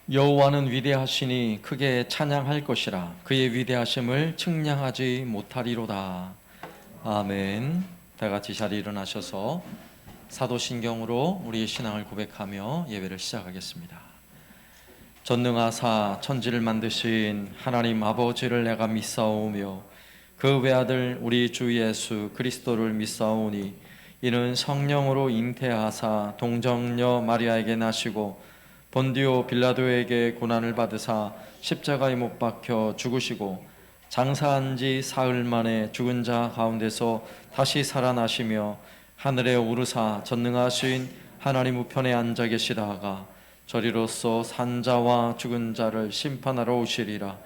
여호와는 위대하시니 크게 찬양할 것이라. 그의 위대하심을 측량하지 못하리로다. 아멘. 다 같이 자리에 일어나셔서 사도신경으로 우리의 신앙을 고백하며 예배를 시작하겠습니다. 전능하사 천지를 만드신 하나님 아버지를 내가 믿사오며 그 외아들 우리 주 예수 그리스도를 믿사오니 이는 성령으로 잉태하사 동정녀 마리아에게 나시고 본디오 빌라도에게 고난을 받으사 십자가에 못 박혀 죽으시고 장사한 지 사흘 만에 죽은 자 가운데서 다시 살아나시며 하늘에 오르사 전능하신 하나님 우편에 앉아 계시다가 저리로서 산자와 죽은 자를 심판하러 오시리라.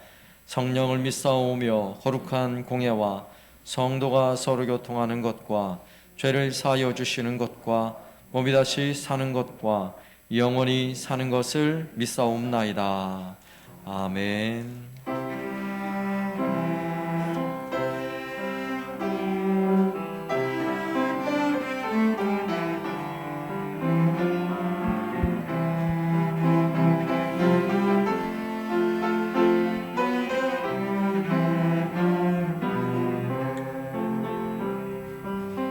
성령을 믿사오며 거룩한 공예와 성도가 서로 교통하는 것과 죄를 사하여 주시는 것과 몸이 다시 사는 것과 영원히 사는 것을 믿사옵나이다. 아멘.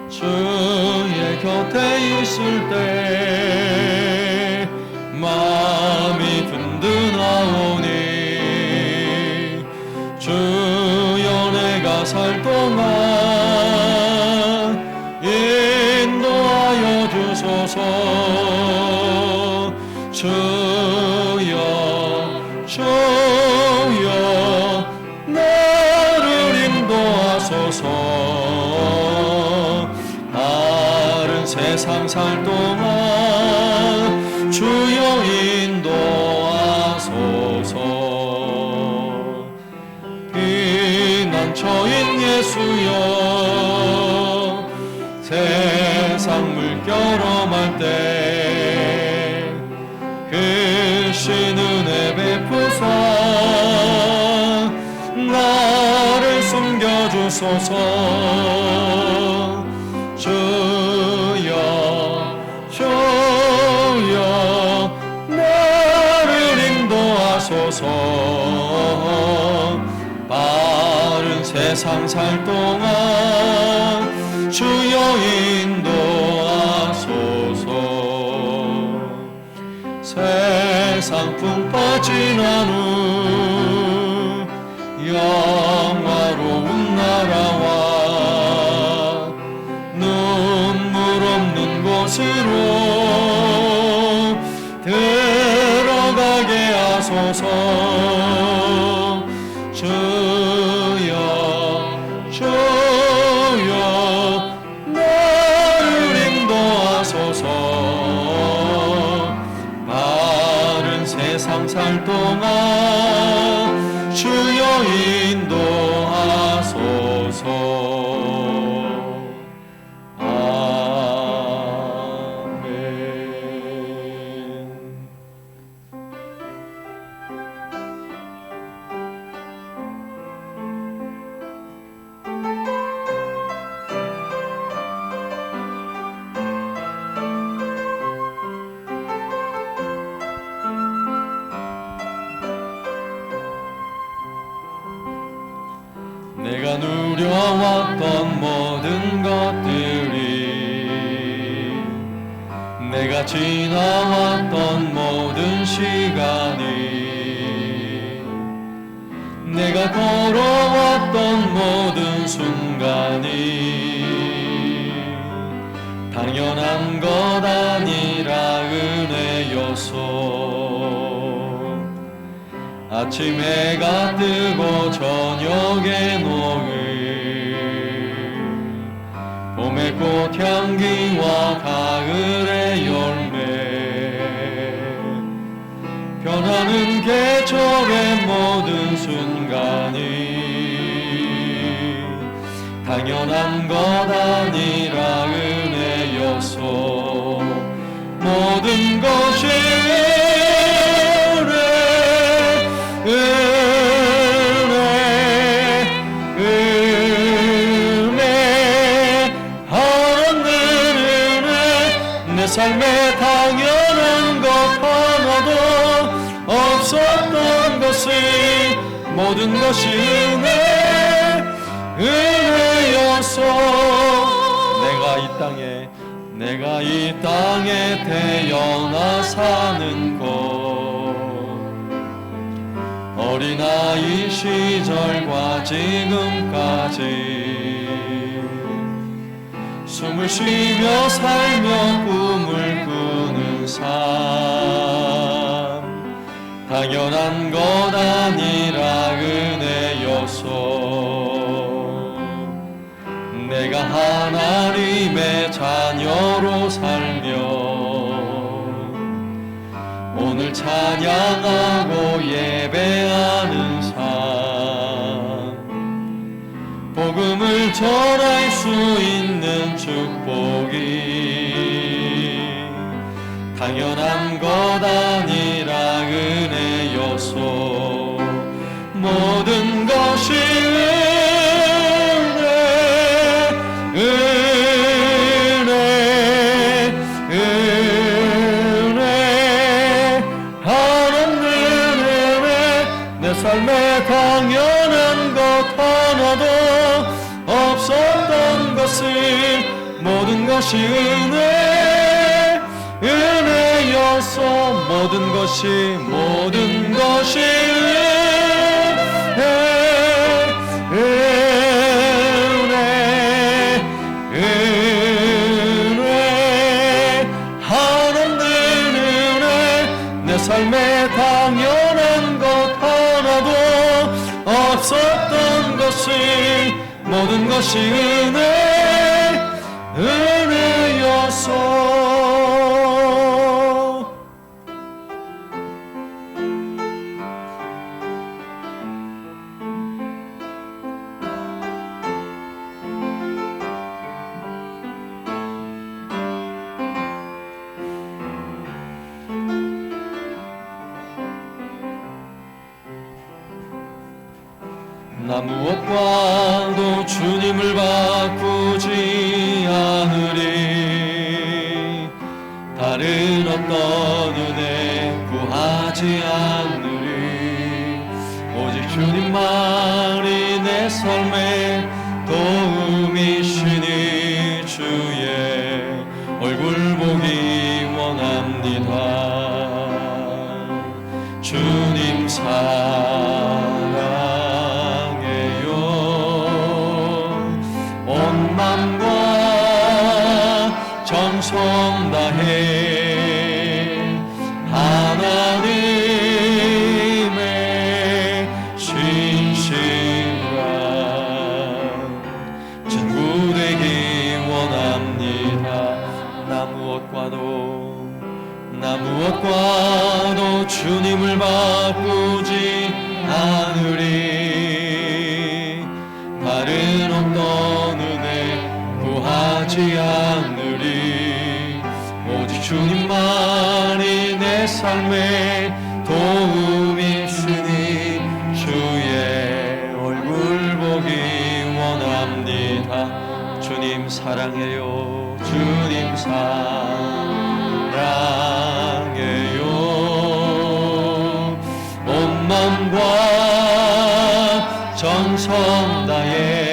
주의 곁에 있을 때 마음이 든든하오니 주여 내가 살 동안 인도하여 주소서. 주여 나를 인도하소서. 바른 세상 살 동안 주여 인도하소서. 피난처인 예수여 세상 물결험할 때 크신 은혜 베푸사 나를 숨겨주소서. 주여 나를 인도하소서. 바른 세상 살 동안 주여 인도하소서. 세상 풍 빠지난 후 영화로운 나라와 눈물 없는 곳으로 들어가게 하소서. 주여 나를 인도하소서. 바른 세상 살 동안 주여 인도하소서. 내가 누려왔던 모든 것들이 내가 지나왔던 모든 시간이 내가 걸어왔던 모든 순간이 당연한 것 아니라 은혜였소. 아침 해가 뜨고 저녁에 노을 봄의 꽃향기와 가을의 열매 변하는 계절의 모든 순간이 당연한 것 아니라 은혜였소. 모든 것이 내 삶에 당연한 것 하나도 없 없었던 것을 모든 것이 은혜여서 내가 이 땅에 태어나 사는 것, 어린아이 시절과 지금까지 숨을 쉬며 살며 꿈을 꾸는 삶, 당연한 것 아니라 은혜여서 내가 하나님의 자녀로 살며 오늘 찬양하고 예배하는 삶, 복음을 전할 수 있는 축복이 당연한 것 아니라 은혜여서 모든 것이 삶에 당연한 것 하나도 없었던 것을 모든 것이 은혜여서 모든 것이 은혜 하나님 은혜 내 삶에 당연한 것 하나도 없었던 것을 모든 것이 은혜여서 나 무엇과도 주님을 바꾸지 않으리, 다른 어떤 은혜 구하지 않으리, 오직 주님만이 내 삶의 도움이시니 주의 얼굴 보기 원합니다. 주님 정성 다해 하나님의 신실한 친구 되기 원합니다. 나 무엇과도 주님을 바꾸지 않으리, 다른 어떤 은혜 구하지 않으리, 오직 주님만이 내 삶의 도움이시니 주의 얼굴 보기 원합니다. 주님 사랑해요, 주님 사랑해요. 온 마음과 정성 다해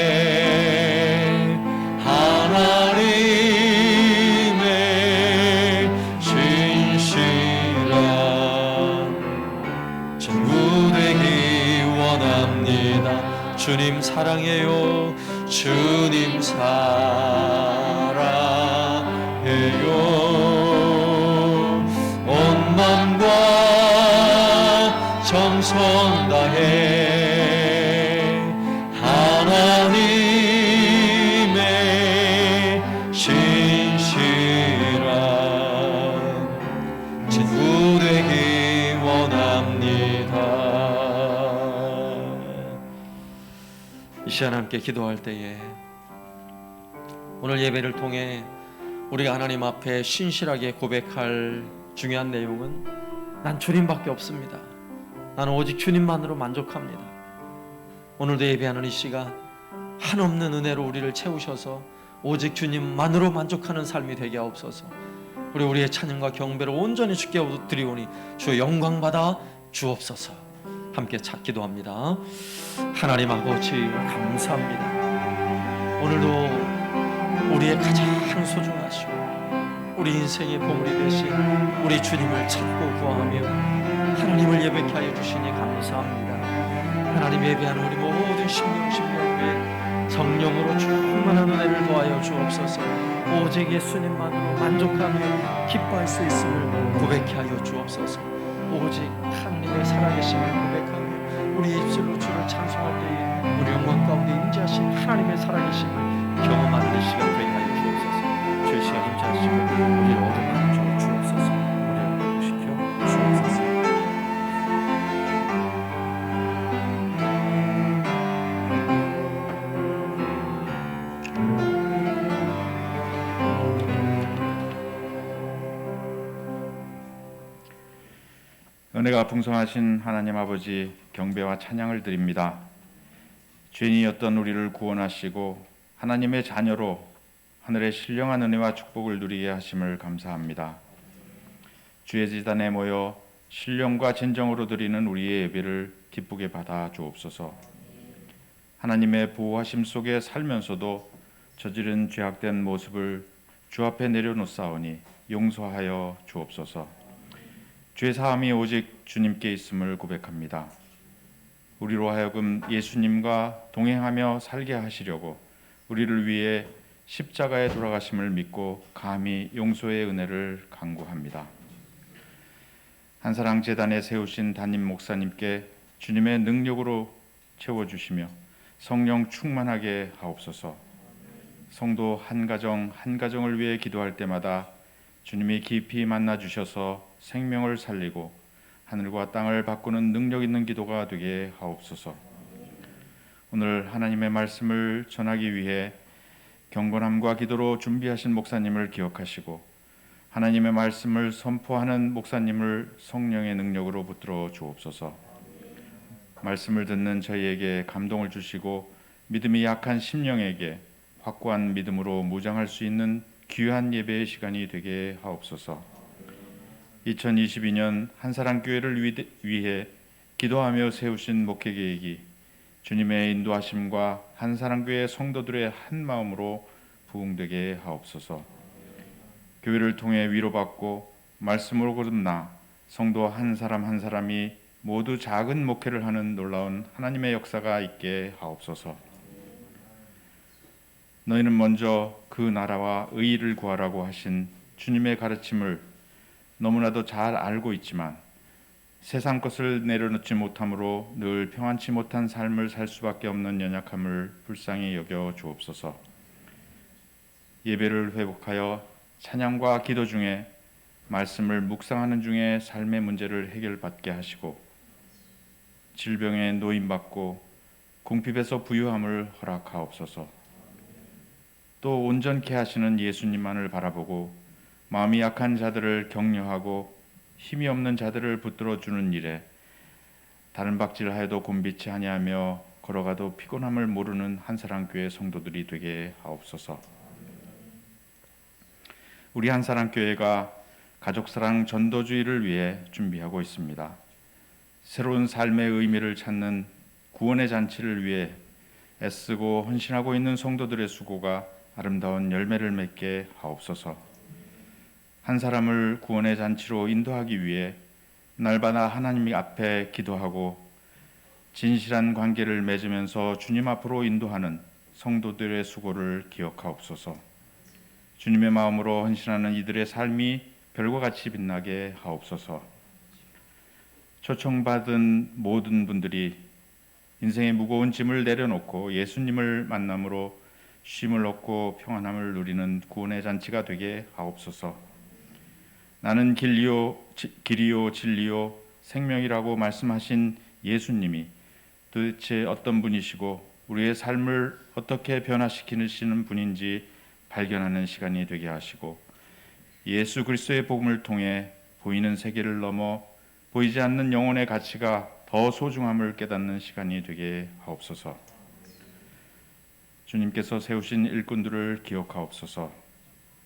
주님 사랑해요, 주님 사랑해요. 온 마음과 정성 다해 하나님의 신실한 친구 되기 원합니다. 이 시간 함께 기도할 때에 오늘 예배를 통해 우리가 하나님 앞에 신실하게 고백할 중요한 내용은 난 주님밖에 없습니다. 나는 오직 주님만으로 만족합니다. 오늘도 예배하는 이 시간 한없는 은혜로 우리를 채우셔서 오직 주님만으로 만족하는 삶이 되게 하옵소서. 우리의 찬양과 경배를 온전히 주께 드리오니 주의 영광 받아 주옵소서. 함께 찾기도 합니다. 하나님 아버지 감사합니다. 오늘도 우리의 가장 소중하시고 우리 인생의 보물이 되신 우리 주님을 찾고 구하며 하나님을 예배케 하여 주시니 감사합니다. 하나님 예배하는 우리 모든 심령심령에 성령으로 충만한 은혜를 더하여 주옵소서. 오직 예수님만으로 만족하며 기뻐할 수 있음을 고백케 하여 주옵소서. 오직 하나님의 살아계심을 고백하며 우리 입술로 주를 찬송할 때에 우리 영광 가운데 임재하신 하나님의 살아계심을 경험하는 이 시간 되게 하여 주옵소서. 주의 시간 임재하시고 우리를 얻어가는 주 주옵소서. 우리를 회복시켜 주옵소서. 은혜가 풍성하신 하나님 아버지 경배와 찬양을 드립니다. 죄인이었던 우리를 구원하시고 하나님의 자녀로 하늘의 신령한 은혜와 축복을 누리게 하심을 감사합니다. 주의 지단에 모여 신령과 진정으로 드리는 우리의 예배를 기쁘게 받아 주옵소서. 하나님의 보호하심 속에 살면서도 저지른 죄악된 모습을 주 앞에 내려놓사오니 용서하여 주옵소서. 죄 사함이 오직 주님께 있음을 고백합니다. 우리로 하여금 예수님과 동행하며 살게 하시려고 우리를 위해 십자가에 돌아가심을 믿고 감히 용서의 은혜를 간구합니다. 한사랑 재단에 세우신 담임 목사님께 주님의 능력으로 채워주시며 성령 충만하게 하옵소서. 성도 한 가정 한 가정을 위해 기도할 때마다 주님이 깊이 만나 주셔서 생명을 살리고 하늘과 땅을 바꾸는 능력 있는 기도가 되게 하옵소서. 오늘 하나님의 말씀을 전하기 위해 경건함과 기도로 준비하신 목사님을 기억하시고 하나님의 말씀을 선포하는 목사님을 성령의 능력으로 붙들어 주옵소서. 말씀을 듣는 저희에게 감동을 주시고 믿음이 약한 심령에게 확고한 믿음으로 무장할 수 있는 귀한 예배의 시간이 되게 하옵소서. 2022년 한사랑교회를 위해 기도하며 세우신 목회 계획이 주님의 인도하심과 한사랑교회 성도들의 한 마음으로 부응되게 하옵소서. 교회를 통해 위로받고 말씀으로 거듭나 성도 한 사람 한 사람이 모두 작은 목회를 하는 놀라운 하나님의 역사가 있게 하옵소서. 너희는 먼저 그 나라와 의의를 구하라고 하신 주님의 가르침을 너무나도 잘 알고 있지만 세상 것을 내려놓지 못함으로 늘 평안치 못한 삶을 살 수밖에 없는 연약함을 불쌍히 여겨 주옵소서. 예배를 회복하여 찬양과 기도 중에 말씀을 묵상하는 중에 삶의 문제를 해결받게 하시고 질병에 노임받고 궁핍에서 부유함을 허락하옵소서. 또 온전케 하시는 예수님만을 바라보고 마음이 약한 자들을 격려하고 힘이 없는 자들을 붙들어주는 일에 다른 박질하여도 곤비치 아니하며 걸어가도 피곤함을 모르는 한사랑교회 성도들이 되게 하옵소서. 우리 한사랑교회가 가족사랑 전도주의를 위해 준비하고 있습니다. 새로운 삶의 의미를 찾는 구원의 잔치를 위해 애쓰고 헌신하고 있는 성도들의 수고가 아름다운 열매를 맺게 하옵소서. 한 사람을 구원의 잔치로 인도하기 위해 날마다 하나님 앞에 기도하고 진실한 관계를 맺으면서 주님 앞으로 인도하는 성도들의 수고를 기억하옵소서. 주님의 마음으로 헌신하는 이들의 삶이 별과 같이 빛나게 하옵소서. 초청받은 모든 분들이 인생의 무거운 짐을 내려놓고 예수님을 만남으로 쉼을 얻고 평안함을 누리는 구원의 잔치가 되게 하옵소서. 나는 길이요 진리요 생명이라고 말씀하신 예수님이 도대체 어떤 분이시고 우리의 삶을 어떻게 변화시키시는 분인지 발견하는 시간이 되게 하시고 예수 그리스도의 복음을 통해 보이는 세계를 넘어 보이지 않는 영혼의 가치가 더 소중함을 깨닫는 시간이 되게 하옵소서. 주님께서 세우신 일꾼들을 기억하옵소서.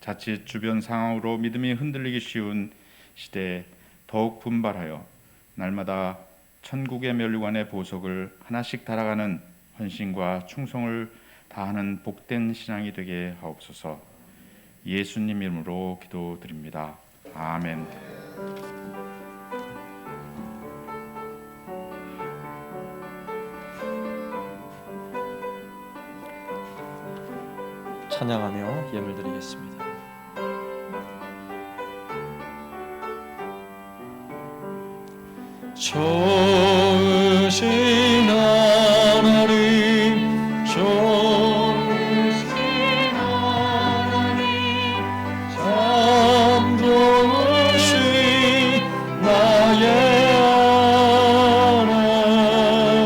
자칫 주변 상황으로 믿음이 흔들리기 쉬운 시대에 더욱 분발하여 날마다 천국의 멸류관의 보석을 하나씩 달아가는 헌신과 충성을 다하는 복된 신앙이 되게 하옵소서. 예수님 이름으로 기도드립니다. 아멘. 찬양하며 예물 드리겠습니다. 좋으신 하나님, 좋으신 하나님, 참 좋으신 나의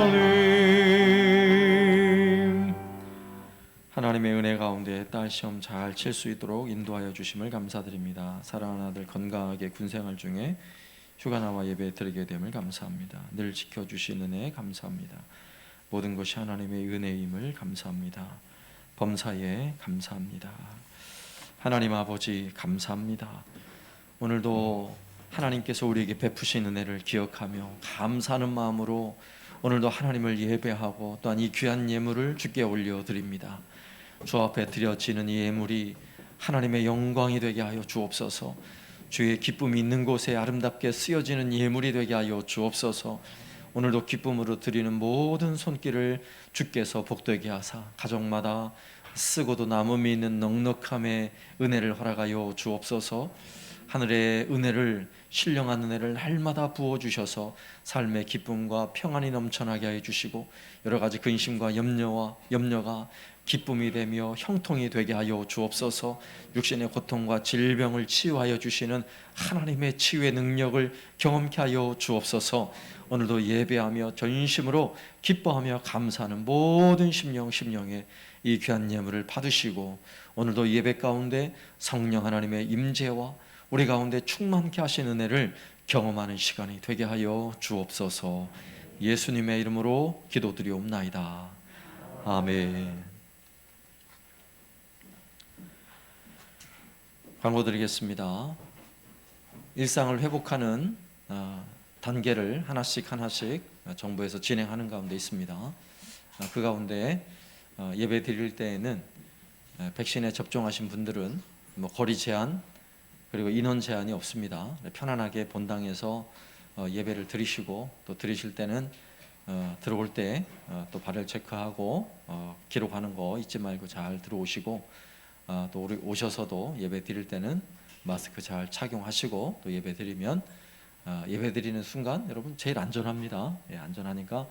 하나님. 하나님의 은혜 가운데 딸 시험 잘 칠 수 있도록 인도하여 주심을 감사드립니다. 사랑하는 아들 건강하게 군생활 중에 휴가 나와 예배 드리게 됨을 감사합니다. 늘 지켜주신 은혜 감사합니다. 모든 것이 하나님의 은혜임을 감사합니다. 범사에 감사합니다. 하나님 아버지 감사합니다. 오늘도 하나님께서 우리에게 베푸신 은혜를 기억하며 감사하는 마음으로 오늘도 하나님을 예배하고 또한 이 귀한 예물을 주께 올려드립니다. 주 앞에 드려지는 이 예물이 하나님의 영광이 되게 하여 주옵소서. 주의 기쁨이 있는 곳에 아름답게 쓰여지는 예물이 되게 하여 주옵소서. 오늘도 기쁨으로 드리는 모든 손길을 주께서 복되게 하사 가정마다 쓰고도 남음이 있는 넉넉함의 은혜를 허락하여 주옵소서. 하늘의 은혜를, 신령한 은혜를 날마다 부어주셔서 삶의 기쁨과 평안이 넘쳐나게 해주시고 여러 가지 근심과 염려가 기쁨이 되며 형통이 되게 하여 주옵소서. 육신의 고통과 질병을 치유하여 주시는 하나님의 치유의 능력을 경험케 하여 주옵소서. 오늘도 예배하며 전심으로 기뻐하며 감사하는 모든 심령에 이 귀한 예물을 받으시고 오늘도 예배 가운데 성령 하나님의 임재와 우리 가운데 충만케 하신 은혜를 경험하는 시간이 되게 하여 주옵소서. 예수님의 이름으로 기도드리옵나이다. 아멘. 광고 드리겠습니다. 일상을 회복하는 단계를 하나씩 정부에서 진행하는 가운데 있습니다. 그 가운데 예배 드릴 때에는 백신에 접종하신 분들은 거리 제한 그리고 인원 제한이 없습니다. 편안하게 본당에서 예배를 드리시고 또 드리실 때는 들어올 때 또 발열 체크하고 기록하는 거 잊지 말고 잘 들어오시고 또 우리 오셔서도 예배 드릴 때는 마스크 잘 착용하시고 또 예배 드리면 예배 드리는 순간 여러분 제일 안전합니다. 안전하니까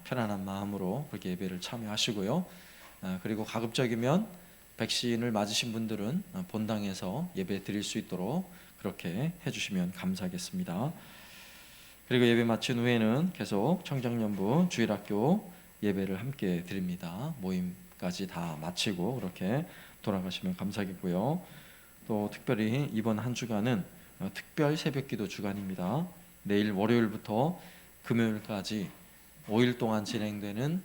편안한 마음으로 그렇게 예배를 참여하시고요. 그리고 가급적이면 백신을 맞으신 분들은 본당에서 예배 드릴 수 있도록 그렇게 해주시면 감사하겠습니다. 그리고 예배 마친 후에는 계속 청정년부 주일학교 예배를 함께 드립니다. 모임까지 다 마치고 그렇게 돌아가시면 감사하겠고요. 또 특별히 이번 한 주간은 특별 새벽기도 주간입니다. 내일 월요일부터 금요일까지 5일 동안 진행되는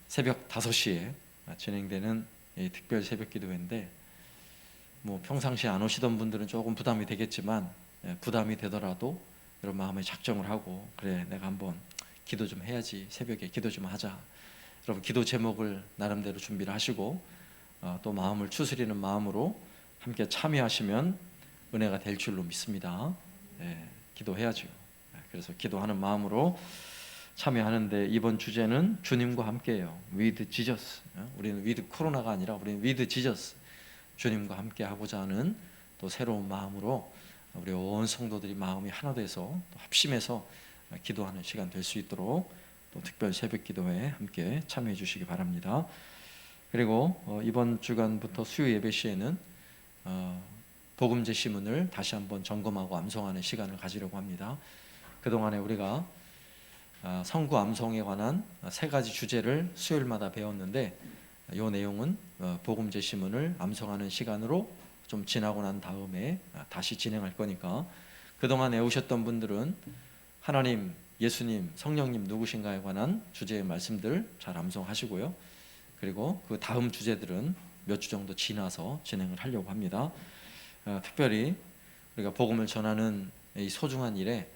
새벽 5시에 진행되는 이 특별 새벽기도회인데 평상시에 안 오시던 분들은 조금 부담이 되겠지만 부담이 되더라도 여러분 마음에 작정을 하고 그래 내가 한번 기도 좀 해야지 새벽에 기도 좀 하자. 여러분 기도 제목을 나름대로 준비를 하시고 또 마음을 추스리는 마음으로 함께 참여하시면 은혜가 될 줄로 믿습니다. 기도해야죠. 그래서 기도하는 마음으로 참여하는데 이번 주제는 주님과 함께해요. With Jesus. 우리는 with 코로나가 아니라 우리는 with Jesus. 주님과 함께 하고자 하는 또 새로운 마음으로 우리 온 성도들이 마음이 하나 돼서 또 합심해서 기도하는 시간 될 수 있도록 또 특별 새벽 기도회에 함께 참여해 주시기 바랍니다. 그리고 이번 주간부터 수요 예배 시에는 복음 제시문을 다시 한번 점검하고 암송하는 시간을 가지려고 합니다. 그동안에 우리가 성구 암송에 관한 3가지 주제를 수요일마다 배웠는데 이 내용은 복음 제시문을 암송하는 시간으로 좀 지나고 난 다음에 다시 진행할 거니까 그동안 외우셨던 분들은 하나님, 예수님, 성령님 누구신가에 관한 주제의 말씀들 잘 암송하시고요. 그리고 그 다음 주제들은 몇 주 정도 지나서 진행을 하려고 합니다. 특별히 우리가 복음을 전하는 이 소중한 일에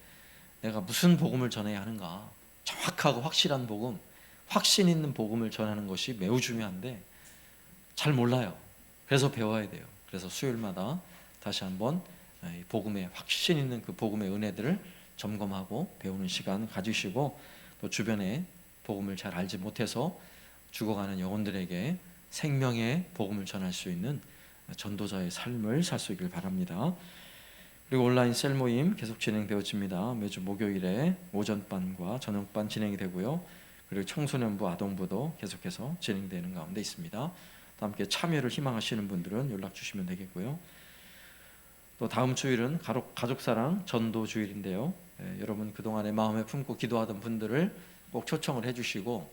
내가 무슨 복음을 전해야 하는가, 정확하고 확실한 복음, 확신 있는 복음을 전하는 것이 매우 중요한데 잘 몰라요. 그래서 배워야 돼요. 그래서 수요일마다 다시 한번 이 복음의 확신 있는 그 복음의 은혜들을 점검하고 배우는 시간 가지시고, 또 주변에 복음을 잘 알지 못해서 죽어가는 영혼들에게 생명의 복음을 전할 수 있는 전도자의 삶을 살 수 있길 바랍니다. 그리고 온라인 셀 모임 계속 진행되어집니다. 매주 목요일에 오전반과 저녁반 진행이 되고요. 그리고 청소년부, 아동부도 계속해서 진행되는 가운데 있습니다. 또 함께 참여를 희망하시는 분들은 연락 주시면 되겠고요. 또 다음 주일은 가족사랑 전도주일인데요. 여러분 그동안에 마음에 품고 기도하던 분들을 꼭 초청을 해주시고,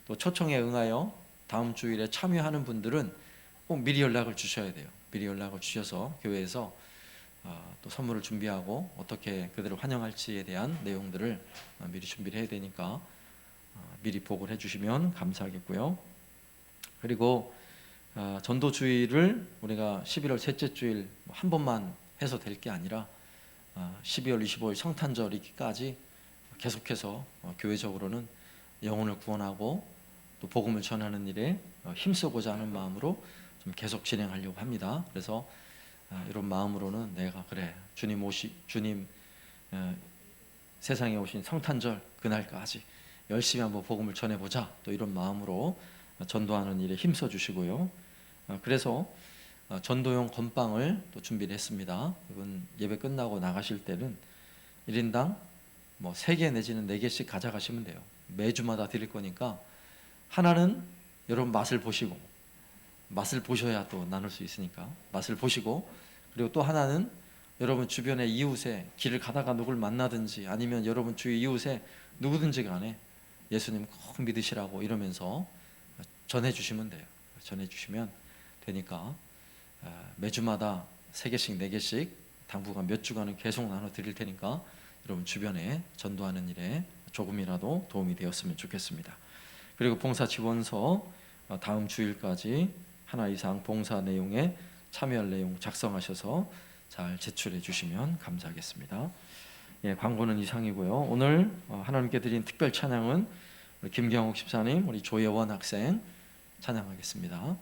또 초청에 응하여 다음 주일에 참여하는 분들은 꼭 미리 연락을 주셔야 돼요. 미리 연락을 주셔서 교회에서 또 선물을 준비하고 어떻게 그들을 환영할지에 대한 내용들을 미리 준비를 해야 되니까 미리 보고를 해주시면 감사하겠고요. 그리고 전도주일을 우리가 11월 셋째 주일 한 번만 해서 될 게 아니라 12월 25일 성탄절이기까지 계속해서 교회적으로는 영혼을 구원하고 또 복음을 전하는 일에 힘쓰고자 하는 마음으로 좀 계속 진행하려고 합니다. 그래서 이런 마음으로는 내가 그래 주님 세상에 오신 성탄절 그날까지 열심히 한번 복음을 전해보자, 또 이런 마음으로 전도하는 일에 힘써 주시고요. 그래서 전도용 건빵을 또 준비를 했습니다. 이번 예배 끝나고 나가실 때는 1인당 3개 내지는 4개씩 가져가시면 돼요. 매주마다 드릴 거니까 하나는 여러분 맛을 보시고, 맛을 보셔야 또 나눌 수 있으니까 맛을 보시고, 그리고 또 하나는 여러분 주변의 이웃에 길을 가다가 누굴 만나든지 아니면 여러분 주위 이웃에 누구든지 간에 예수님 꼭 믿으시라고 이러면서 전해주시면 돼요. 전해주시면 되니까 매주마다 3개씩 4개씩 당분간 몇 주간은 계속 나눠 드릴 테니까 여러분 주변에 전도하는 일에 조금이라도 도움이 되었으면 좋겠습니다. 그리고 봉사 지원서 다음 주일까지 하나 이상 봉사 내용에 참여할 내용 작성하셔서 잘 제출해 주시면 감사하겠습니다. 예, 광고는 이상이고요. 오늘 하나님께 드린 특별 찬양은 우리 김경옥 집사님, 우리 조예원 학생 찬양하겠습니다.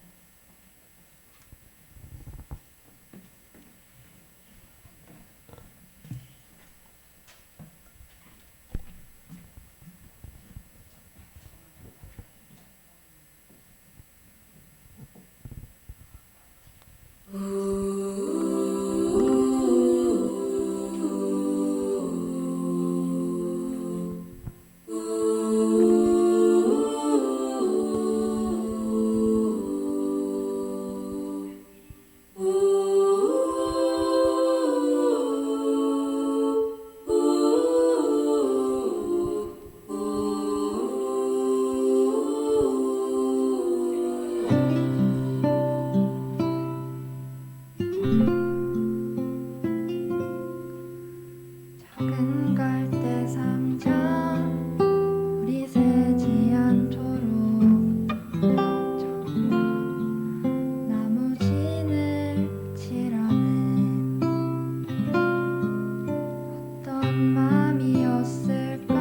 작은 갈대 상자 우리 새지 않도록 자꾸 나무 진을 칠하네. 어떤 맘이었을까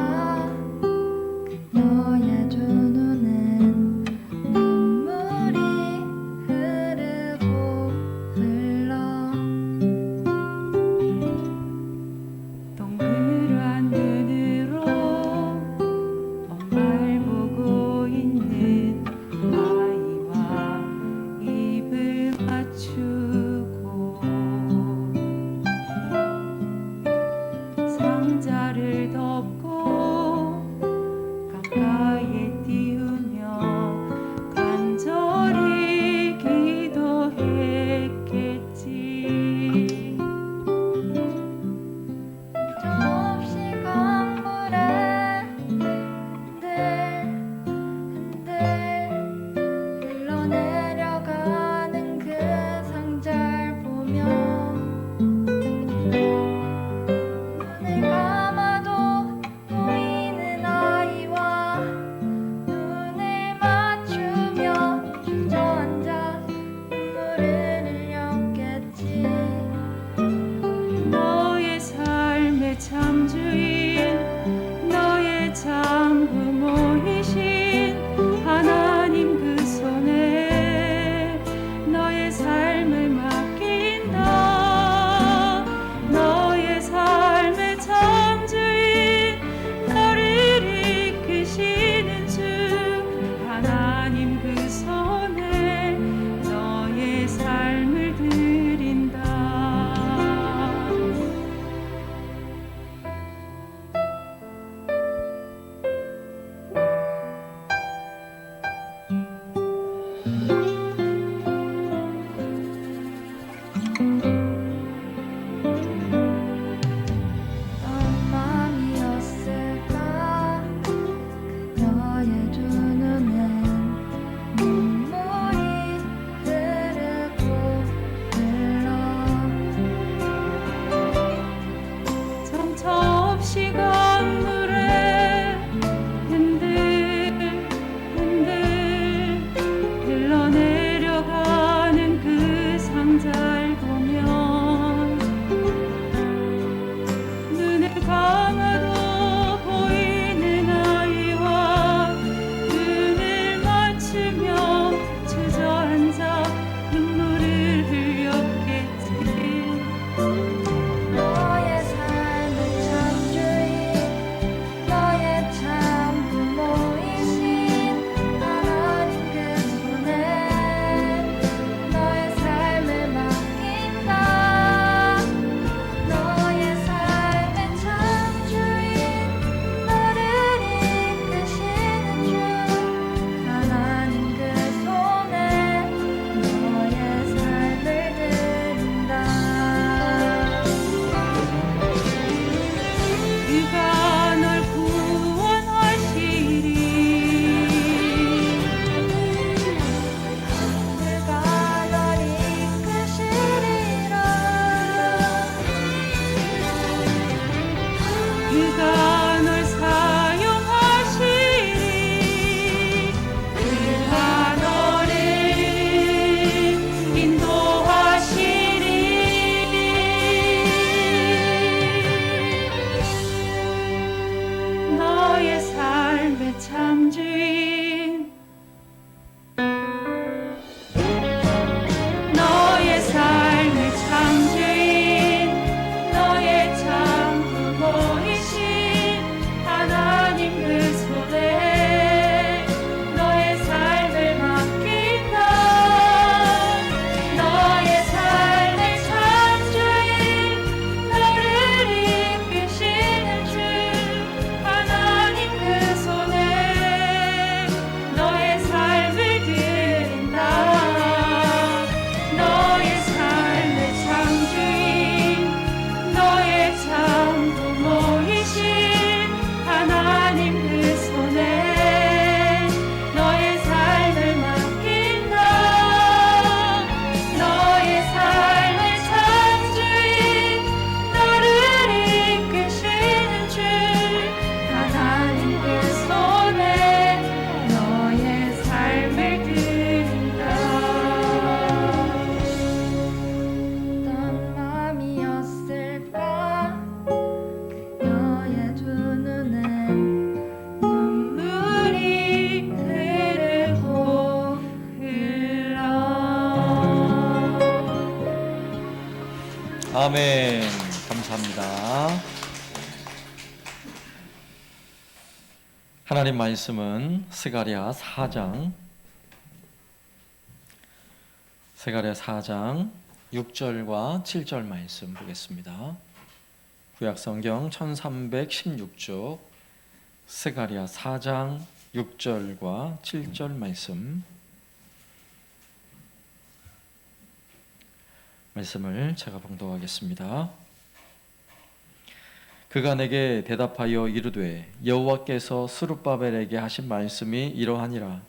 그녀의 두 눈엔 눈물이 흐르고 흘러 동그란 없이 강물에 흔들흔들 흘러내려가는 그 상자를 보면 눈을 감아도 보이는 아이와 눈을 맞추며 주저앉아 눈물을 흘렸겠지. 너의 삶은 참 주인 너의 참 부모이신 하나님 그 손에 너의 삶을 맡긴다. 너의 삶의 참 주인 너를 이끄시는 주 하나님 그 손에 너의 삶을 드린다. 그가 널 구원하시리. 그가 널 이끄시리라. 그가 널 사용하시리. 그가 너를 인도하시리. 너의 삶의 참 주인 너의 삶의 참 주인 너의 참 부모이신 하나님 그 손에 너의 삶을 맡긴다. 너의 삶의 참 주인 너를 이끄시는 주 하나님 그 손에 너의 삶을 드린다. 너의 삶의 참 주인 너의 참 부모이신 하나님 그 손에 너의 삶을 맡긴다. 너의 삶의 참 주인 너를 이끄시는 주 하나님 그 손에 너의 삶을 드린다. 어떤 마음이었을까 그녀의 두 눈엔 눈물이 흐르고 흘러. 아멘. 감사합니다. 하나님 말씀은 스가랴 4장 6절과 7절 말씀 보겠습니다. 구약성경 1316쪽 스가랴 4장 6절과 7절 말씀을 제가 봉독하겠습니다. 그가 내게 대답하여 이르되 여호와께서 스룹바벨에게 하신 말씀이 이러하니라.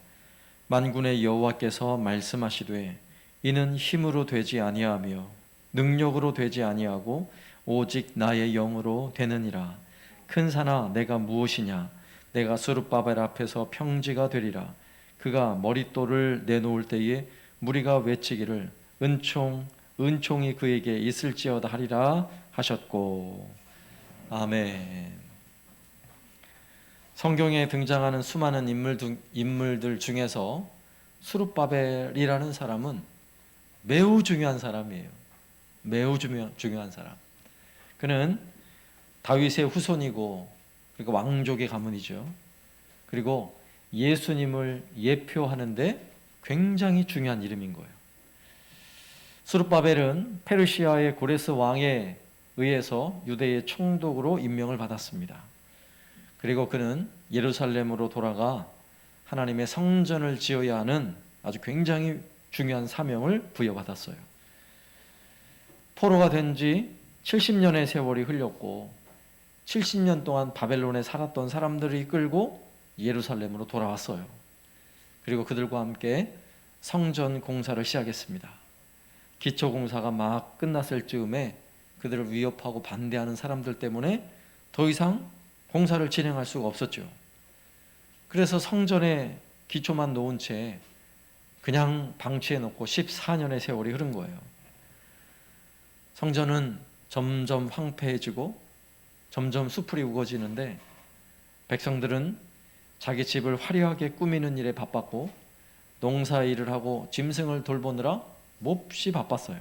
만군의 여호와께서 말씀하시되 이는 힘으로 되지 아니하며 능력으로 되지 아니하고 오직 나의 영으로 되느니라. 큰 산아 내가 무엇이냐? 내가 스룹바벨 앞에서 평지가 되리라. 그가 머릿돌을 내놓을 때에 무리가 외치기를 은총이 그에게 있을지어다 하리라 하셨고. 아멘. 성경에 등장하는 수많은 인물들 중에서 스룹바벨이라는 사람은 매우 중요한 사람이에요. 매우 중요한 사람. 그는 다윗의 후손이고 그리고 왕족의 가문이죠. 그리고 예수님을 예표하는데 굉장히 중요한 이름인 거예요. 스룹바벨은 페르시아의 고레스 왕에 의해서 유대의 총독으로 임명을 받았습니다. 그리고 그는 예루살렘으로 돌아가 하나님의 성전을 지어야 하는 아주 굉장히 중요한 사명을 부여받았어요. 포로가 된 지 70년의 세월이 흘렸고 70년 동안 바벨론에 살았던 사람들을 이끌고 예루살렘으로 돌아왔어요. 그리고 그들과 함께 성전 공사를 시작했습니다. 기초 공사가 막 끝났을 즈음에 그들을 위협하고 반대하는 사람들 때문에 더 이상 공사를 진행할 수가 없었죠. 그래서 성전에 기초만 놓은 채 그냥 방치해 놓고 14년의 세월이 흐른 거예요. 성전은 점점 황폐해지고 점점 수풀이 우거지는데 백성들은 자기 집을 화려하게 꾸미는 일에 바빴고 농사일을 하고 짐승을 돌보느라 몹시 바빴어요.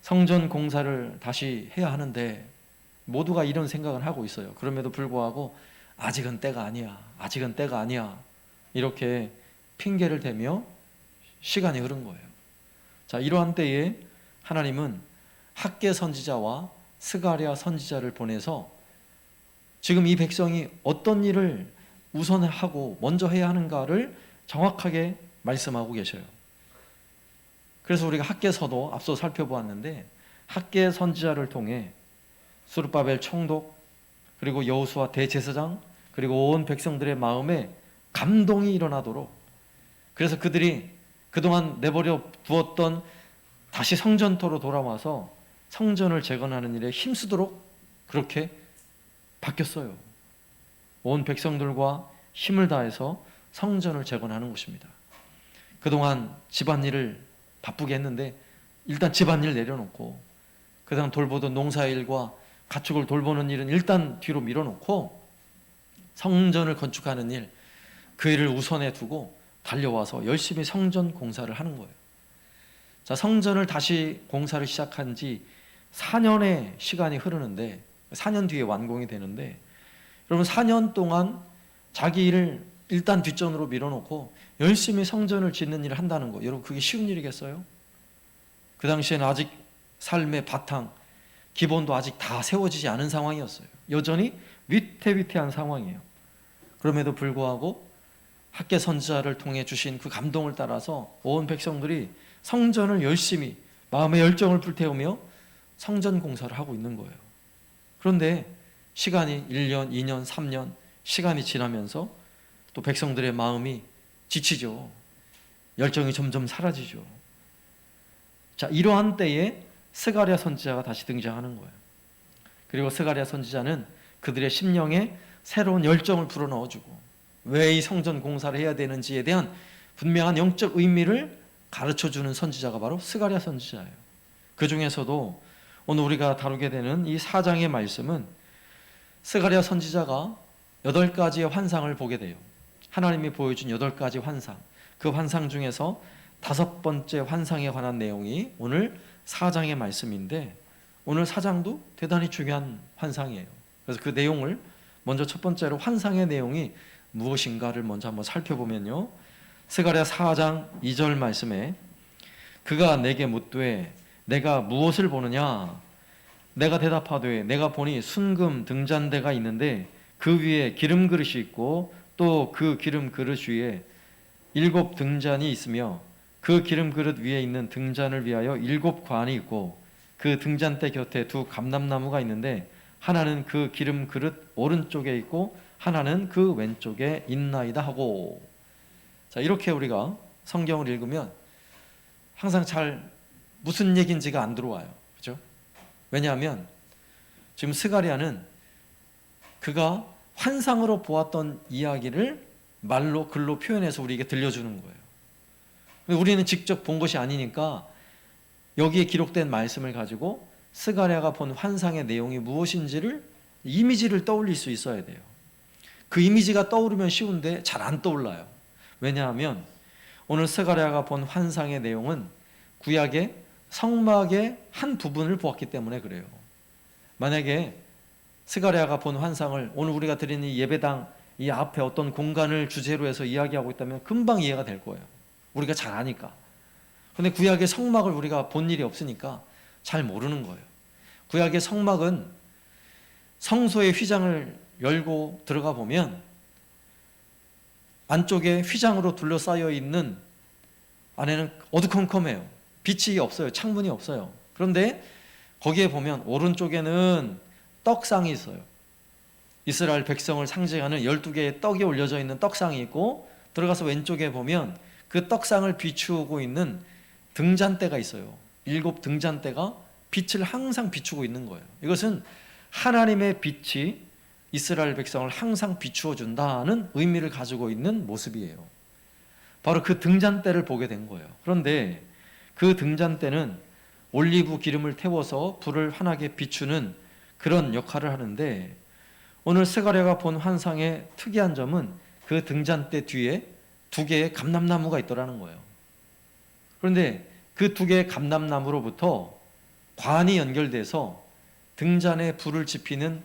성전 공사를 다시 해야 하는데 모두가 이런 생각을 하고 있어요. 그럼에도 불구하고 아직은 때가 아니야, 아직은 때가 아니야, 이렇게 핑계를 대며 시간이 흐른 거예요. 자, 이러한 때에 하나님은 학개 선지자와 스가랴 선지자를 보내서 지금 이 백성이 어떤 일을 우선하고 먼저 해야 하는가를 정확하게 말씀하고 계셔요. 그래서 우리가 학개서도 앞서 살펴보았는데 학개 선지자를 통해 스룹바벨 총독 그리고 여호수아 대제사장 그리고 온 백성들의 마음에 감동이 일어나도록, 그래서 그들이 그동안 내버려 두었던 다시 성전토로 돌아와서 성전을 재건하는 일에 힘쓰도록 그렇게 바뀌었어요. 온 백성들과 힘을 다해서 성전을 재건하는 것입니다. 그동안 집안일을 바쁘게 했는데 일단 집안일 내려놓고 그다음 돌보던 농사일과 가축을 돌보는 일은 일단 뒤로 밀어놓고 성전을 건축하는 일, 그 일을 우선에 두고 달려와서 열심히 성전 공사를 하는 거예요. 자, 성전을 다시 공사를 시작한 지 4년의 시간이 흐르는데 4년 뒤에 완공이 되는데, 여러분 4년 동안 자기 일을 일단 뒷전으로 밀어놓고 열심히 성전을 짓는 일을 한다는 거, 여러분 그게 쉬운 일이겠어요? 그 당시에는 아직 삶의 바탕, 기본도 아직 다 세워지지 않은 상황이었어요. 여전히 위태위태한 상황이에요. 그럼에도 불구하고 학개 선지자를 통해 주신 그 감동을 따라서 온 백성들이 성전을 열심히 마음의 열정을 불태우며 성전 공사를 하고 있는 거예요. 그런데 시간이 1년, 2년, 3년 시간이 지나면서 또 백성들의 마음이 지치죠. 열정이 점점 사라지죠. 자, 이러한 때에 스가랴 선지자가 다시 등장하는 거예요. 그리고 스가랴 선지자는 그들의 심령에 새로운 열정을 불어넣어주고 왜 이 성전 공사를 해야 되는지에 대한 분명한 영적 의미를 가르쳐주는 선지자가 바로 스가랴 선지자예요. 그 중에서도 오늘 우리가 다루게 되는 이 4장의 말씀은 스가랴 선지자가 8가지의 환상을 보게 돼요. 하나님이 보여준 8가지 환상, 그 환상 중에서 5번째 환상에 관한 내용이 오늘 4장의 말씀인데, 오늘 4장도 대단히 중요한 환상이에요. 그래서 그 내용을 먼저 첫 번째로 환상의 내용이 무엇인가를 먼저 한번 살펴보면요, 스가랴 4장 2절 말씀에 그가 내게 묻되 내가 무엇을 보느냐? 내가 대답하되 내가 보니 순금 등잔대가 있는데 그 위에 기름 그릇이 있고 또 그 기름 그릇 위에 7 등잔이 있으며 그 기름 그릇 위에 있는 등잔을 위하여 7 관이 있고 그 등잔대 곁에 2 감람나무가 있는데 하나는 그 기름 그릇 오른쪽에 있고 하나는 그 왼쪽에 있나이다 하고. 자, 이렇게 우리가 성경을 읽으면 항상 잘 무슨 얘기인지가 안 들어와요. 그죠? 왜냐하면 지금 스가랴는 그가 환상으로 보았던 이야기를 말로 글로 표현해서 우리에게 들려주는 거예요. 우리는 직접 본 것이 아니니까 여기에 기록된 말씀을 가지고 스가랴가 본 환상의 내용이 무엇인지를, 이미지를 떠올릴 수 있어야 돼요. 그 이미지가 떠오르면 쉬운데 잘 안 떠올라요. 왜냐하면 오늘 스가랴가 본 환상의 내용은 구약의 성막의 한 부분을 보았기 때문에 그래요. 만약에 스가랴가 본 환상을 오늘 우리가 드리는 이 예배당 이 앞에 어떤 공간을 주제로 해서 이야기하고 있다면 금방 이해가 될 거예요. 우리가 잘 아니까. 그런데 구약의 성막을 우리가 본 일이 없으니까 잘 모르는 거예요. 구약의 성막은 성소의 휘장을 열고 들어가 보면 안쪽에 휘장으로 둘러싸여 있는 안에는 어두컴컴해요. 빛이 없어요. 창문이 없어요. 그런데 거기에 보면 오른쪽에는 떡상이 있어요. 이스라엘 백성을 상징하는 12개의 떡이 올려져 있는 떡상이 있고, 들어가서 왼쪽에 보면 그 떡상을 비추고 있는 등잔대가 있어요. 7 등잔대가 빛을 항상 비추고 있는 거예요. 이것은 하나님의 빛이 이스라엘 백성을 항상 비추어 준다는 의미를 가지고 있는 모습이에요. 바로 그 등잔대를 보게 된 거예요. 그런데 그 등잔대는 올리브 기름을 태워서 불을 환하게 비추는 그런 역할을 하는데, 오늘 스가랴가 본 환상의 특이한 점은 그 등잔대 뒤에 두 개의 감람나무가 있더라는 거예요. 그런데 그 두 개의 감람나무로부터 관이 연결돼서 등잔에 불을 지피는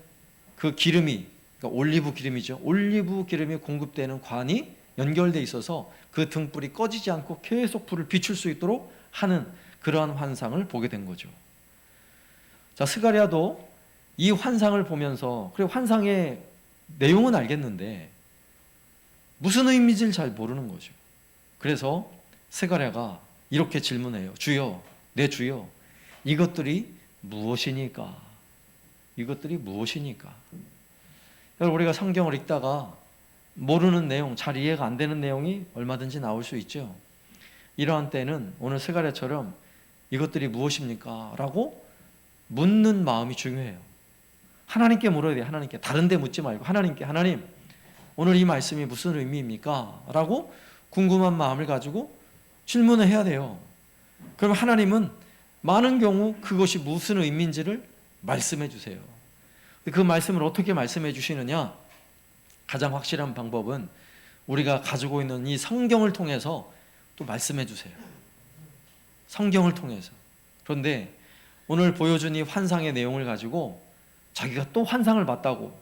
그 기름이, 그러니까 올리브 기름이죠. 올리브 기름이 공급되는 관이 연결돼 있어서 그 등불이 꺼지지 않고 계속 불을 비출 수 있도록 하는 그러한 환상을 보게 된 거죠. 자, 스가랴도 이 환상을 보면서, 그리고 환상의 내용은 알겠는데 무슨 의미인지를 잘 모르는 거죠. 그래서 스가랴가 이렇게 질문해요. 주여, 내 주여, 이것들이 무엇이니까? 이것들이 무엇이니까? 여러분, 우리가 성경을 읽다가 모르는 내용, 잘 이해가 안 되는 내용이 얼마든지 나올 수 있죠. 이러한 때는 오늘 스가랴처럼 이것들이 무엇입니까? 라고 묻는 마음이 중요해요. 하나님께 물어야 돼요. 하나님께. 다른 데 묻지 말고 하나님께, 하나님, 오늘 이 말씀이 무슨 의미입니까? 라고 궁금한 마음을 가지고 질문을 해야 돼요. 그럼 하나님은 많은 경우 그것이 무슨 의미인지를 말씀해 주세요. 그 말씀을 어떻게 말씀해 주시느냐? 가장 확실한 방법은 우리가 가지고 있는 이 성경을 통해서 또 말씀해 주세요. 성경을 통해서. 그런데 오늘 보여준 이 환상의 내용을 가지고 자기가 또 환상을 봤다고,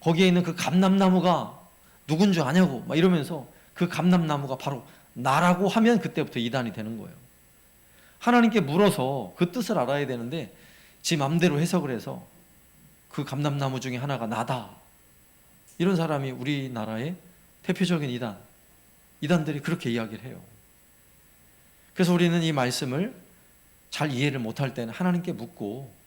거기에 있는 그 감람나무가 누군 줄 아냐고 막 이러면서 그 감람나무가 바로 나라고 하면 그때부터 이단이 되는 거예요. 하나님께 물어서 그 뜻을 알아야 되는데 지 맘대로 해석을 해서 그 감람나무 중에 하나가 나다, 이런 사람이 우리나라의 대표적인 이단들이 그렇게 이야기를 해요. 그래서 우리는 이 말씀을 잘 이해를 못할 때는 하나님께 묻고,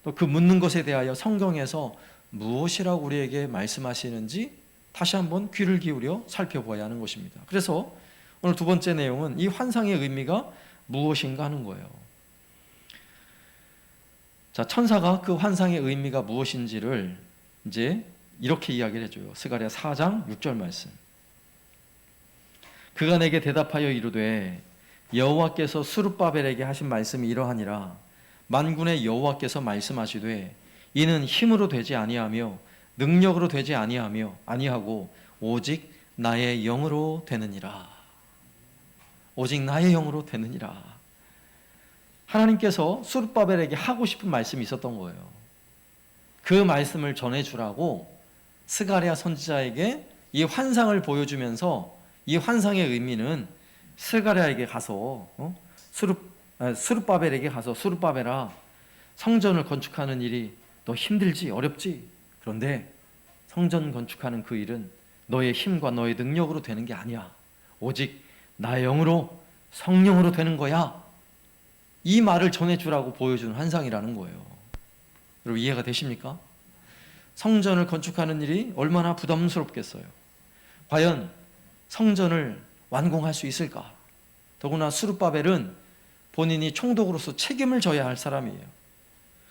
또 그 묻는 것에 대하여 성경에서 무엇이라고 우리에게 말씀하시는지 다시 한번 귀를 기울여 살펴보아야 하는 것입니다. 그래서 오늘 두 번째 내용은 이 환상의 의미가 무엇인가 하는 거예요. 자, 천사가 그 환상의 의미가 무엇인지를 이제 이렇게 이야기를 해줘요. 스가랴 4장 6절 말씀. 그가 내게 대답하여 이르되 여호와께서 스룹바벨에게 하신 말씀이 이러하니라. 만군의 여호와께서 말씀하시되 이는 힘으로 되지 아니하며 능력으로 되지 아니하고 오직 나의 영으로 되느니라. 오직 나의 영으로 되느니라. 하나님께서 스룹바벨에게 하고 싶은 말씀이 있었던 거예요. 그 말씀을 전해주라고 스가랴 선지자에게 이 환상을 보여주면서, 이 환상의 의미는 스가랴에게 가서 스룹바벨에게 가서, 스룹바벨아, 성전을 건축하는 일이 너 힘들지, 어렵지? 그런데 성전 건축하는 그 일은 너의 힘과 너의 능력으로 되는 게 아니야. 오직 나의 영으로, 성령으로 되는 거야. 이 말을 전해주라고 보여주는 환상이라는 거예요. 여러분, 이해가 되십니까? 성전을 건축하는 일이 얼마나 부담스럽겠어요. 과연 성전을 완공할 수 있을까? 더구나 스룹바벨은 본인이 총독으로서 책임을 져야 할 사람이에요.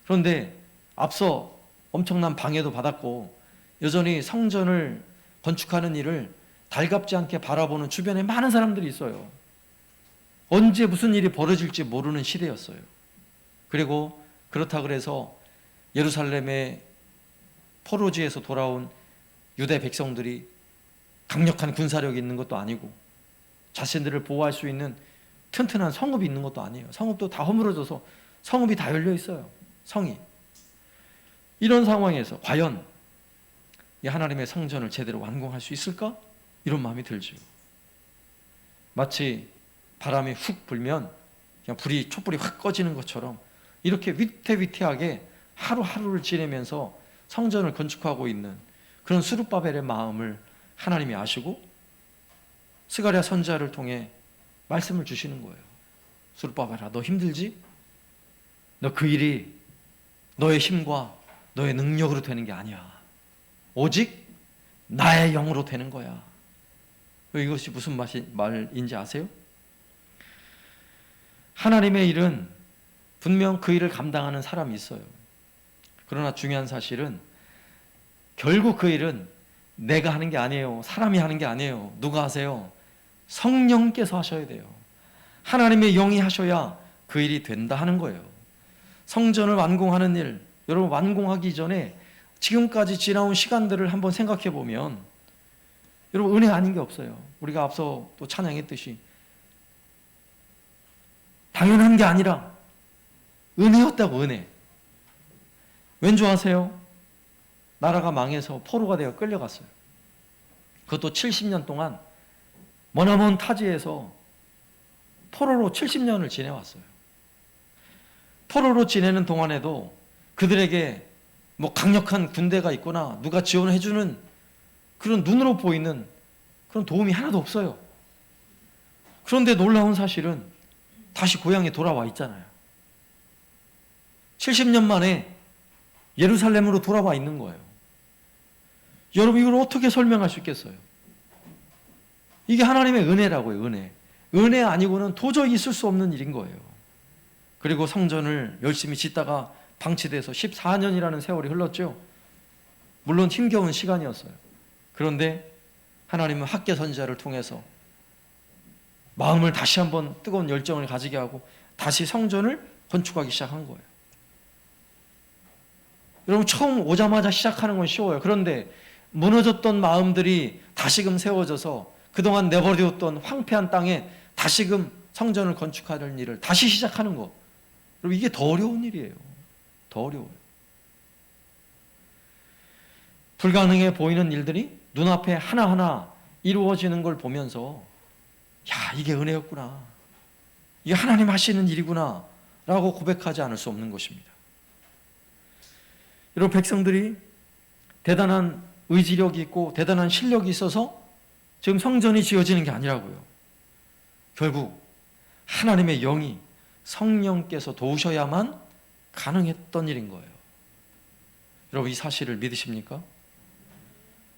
그런데 앞서 엄청난 방해도 받았고 여전히 성전을 건축하는 일을 달갑지 않게 바라보는 주변에 많은 사람들이 있어요. 언제 무슨 일이 벌어질지 모르는 시대였어요. 그리고 그렇다 그래서 예루살렘의 포로지에서 돌아온 유대 백성들이 강력한 군사력이 있는 것도 아니고 자신들을 보호할 수 있는 튼튼한 성읍이 있는 것도 아니에요. 성읍도 다 허물어져서 성읍이 다 열려 있어요. 성이. 이런 상황에서 과연 이 하나님의 성전을 제대로 완공할 수 있을까? 이런 마음이 들죠. 마치 바람이 훅 불면 그냥 촛불이 확 꺼지는 것처럼 이렇게 위태위태하게 하루하루를 지내면서 성전을 건축하고 있는 그런 스룹바벨의 마음을 하나님이 아시고 스가랴 선지자를 통해 말씀을 주시는 거예요. 스룹바벨아, 너 힘들지? 너 그 일이 너의 힘과 너의 능력으로 되는 게 아니야. 오직 나의 영으로 되는 거야. 이것이 무슨 말인지 아세요? 하나님의 일은 분명 그 일을 감당하는 사람이 있어요. 그러나 중요한 사실은 결국 그 일은 내가 하는 게 아니에요. 사람이 하는 게 아니에요. 누가 하세요? 성령께서 하셔야 돼요. 하나님의 영이 하셔야 그 일이 된다 하는 거예요. 성전을 완공하는 일, 여러분 완공하기 전에 지금까지 지나온 시간들을 한번 생각해 보면 여러분 은혜 아닌 게 없어요. 우리가 앞서 또 찬양했듯이 당연한 게 아니라 은혜였다고. 은혜. 왠 줄 아세요? 나라가 망해서 포로가 되어 끌려갔어요. 그것도 70년 동안 머나먼 타지에서 포로로 70년을 지내왔어요. 포로로 지내는 동안에도 그들에게 뭐 강력한 군대가 있거나 누가 지원해주는 그런 눈으로 보이는 그런 도움이 하나도 없어요. 그런데 놀라운 사실은 다시 고향에 돌아와 있잖아요. 70년 만에 예루살렘으로 돌아와 있는 거예요. 여러분 이걸 어떻게 설명할 수 있겠어요? 이게 하나님의 은혜라고요. 은혜. 은혜 아니고는 도저히 있을 수 없는 일인 거예요. 그리고 성전을 열심히 짓다가 방치돼서 14년이라는 세월이 흘렀죠. 물론 힘겨운 시간이었어요. 그런데 하나님은 학개 선지자를 통해서 마음을 다시 한번 뜨거운 열정을 가지게 하고 다시 성전을 건축하기 시작한 거예요. 여러분 처음 오자마자 시작하는 건 쉬워요. 그런데 무너졌던 마음들이 다시금 세워져서 그동안 내버려뒀던 황폐한 땅에 다시금 성전을 건축하는 일을 다시 시작하는 거. 여러분 이게 더 어려운 일이에요. 더 어려워요. 불가능해 보이는 일들이 눈앞에 하나하나 이루어지는 걸 보면서 야 이게 은혜였구나. 이게 하나님 하시는 일이구나 라고 고백하지 않을 수 없는 것입니다. 여러분 백성들이 대단한 의지력이 있고 대단한 실력이 있어서 지금 성전이 지어지는 게 아니라고요. 결국 하나님의 영이 성령께서 도우셔야만 가능했던 일인 거예요. 여러분 이 사실을 믿으십니까?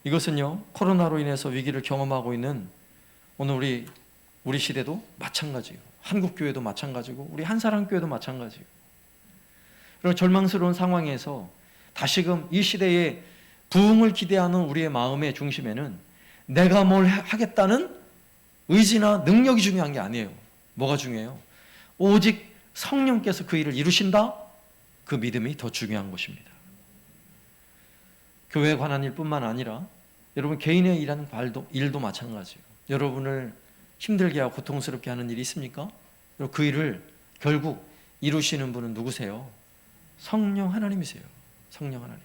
이것은요 코로나로 인해서 위기를 경험하고 있는 오늘 우리 시대도 마찬가지예요. 한국교회도 마찬가지고 우리 한사랑교회도 마찬가지예요. 여러분 절망스러운 상황에서 다시금 이 시대에 부흥을 기대하는 우리의 마음의 중심에는 내가 뭘 하겠다는 의지나 능력이 중요한 게 아니에요. 뭐가 중요해요? 오직 성령께서 그 일을 이루신다? 그 믿음이 더 중요한 것입니다. 교회에 관한 일뿐만 아니라 여러분 개인의 일도 마찬가지예요. 여러분을 힘들게 하고 고통스럽게 하는 일이 있습니까? 그 일을 결국 이루시는 분은 누구세요? 성령 하나님이세요. 성령 하나님.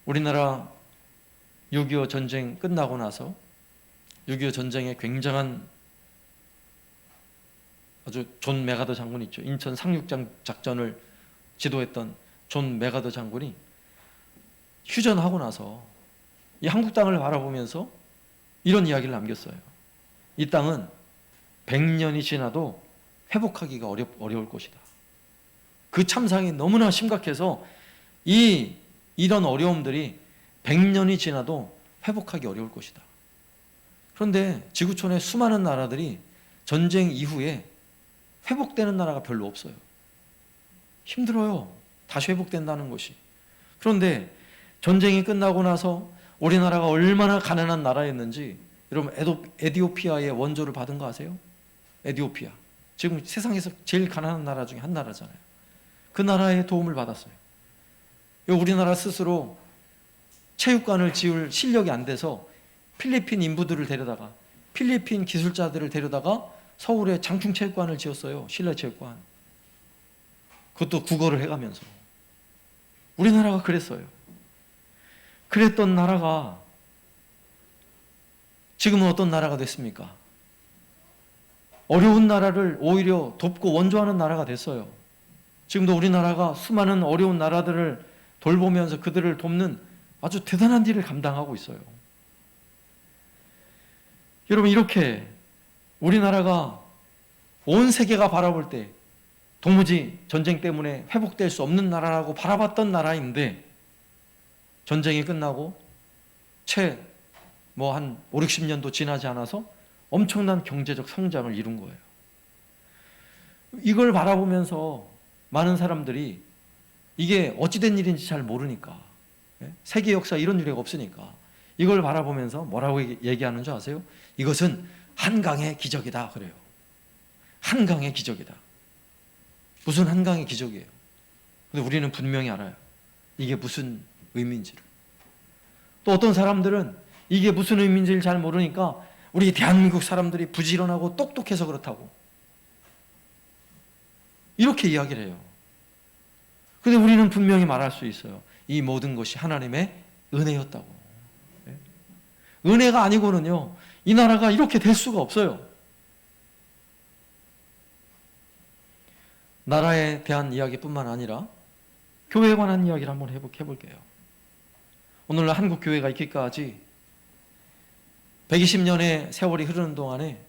우리나라 6.25 전쟁 끝나고 나서 6.25 전쟁에 굉장한 아주 존 메가더 장군 있죠. 인천 상륙장 작전을 지도했던 존 메가더 장군이 휴전하고 나서 이 한국 땅을 바라보면서 이런 이야기를 남겼어요. 이 땅은 100년이 지나도 회복하기가 어려울 것이다. 그 참상이 너무나 심각해서 이런 어려움들이 100년이 지나도 회복하기 어려울 것이다. 그런데 지구촌의 수많은 나라들이 전쟁 이후에 회복되는 나라가 별로 없어요. 힘들어요. 다시 회복된다는 것이. 그런데 전쟁이 끝나고 나서 우리나라가 얼마나 가난한 나라였는지 여러분 에티오피아의 원조를 받은 거 아세요? 에티오피아. 지금 세상에서 제일 가난한 나라 중에 한 나라잖아요. 그 나라의 도움을 받았어요. 우리나라 스스로 체육관을 지을 실력이 안 돼서 필리핀 인부들을 데려다가 필리핀 기술자들을 데려다가 서울에 장충체육관을 지었어요. 실내체육관. 그것도 국어를 해가면서. 우리나라가 그랬어요. 그랬던 나라가 지금은 어떤 나라가 됐습니까? 어려운 나라를 오히려 돕고 원조하는 나라가 됐어요. 지금도 우리나라가 수많은 어려운 나라들을 돌보면서 그들을 돕는 아주 대단한 일을 감당하고 있어요. 여러분 이렇게 우리나라가 온 세계가 바라볼 때 도무지 전쟁 때문에 회복될 수 없는 나라라고 바라봤던 나라인데 전쟁이 끝나고 한 5, 60년도 지나지 않아서 엄청난 경제적 성장을 이룬 거예요. 이걸 바라보면서 많은 사람들이 이게 어찌된 일인지 잘 모르니까, 세계 역사 이런 유례가 없으니까 이걸 바라보면서 뭐라고 얘기하는 줄 아세요? 이것은 한강의 기적이다 그래요. 한강의 기적이다. 무슨 한강의 기적이에요? 근데 우리는 분명히 알아요. 이게 무슨 의미인지를. 또 어떤 사람들은 이게 무슨 의미인지를 잘 모르니까 우리 대한민국 사람들이 부지런하고 똑똑해서 그렇다고 이렇게 이야기를 해요. 근데 우리는 분명히 말할 수 있어요. 이 모든 것이 하나님의 은혜였다고. 은혜가 아니고는요, 이 나라가 이렇게 될 수가 없어요. 나라에 대한 이야기뿐만 아니라 교회에 관한 이야기를 한번 해볼게요. 오늘날 한국 교회가 있기까지 120년의 세월이 흐르는 동안에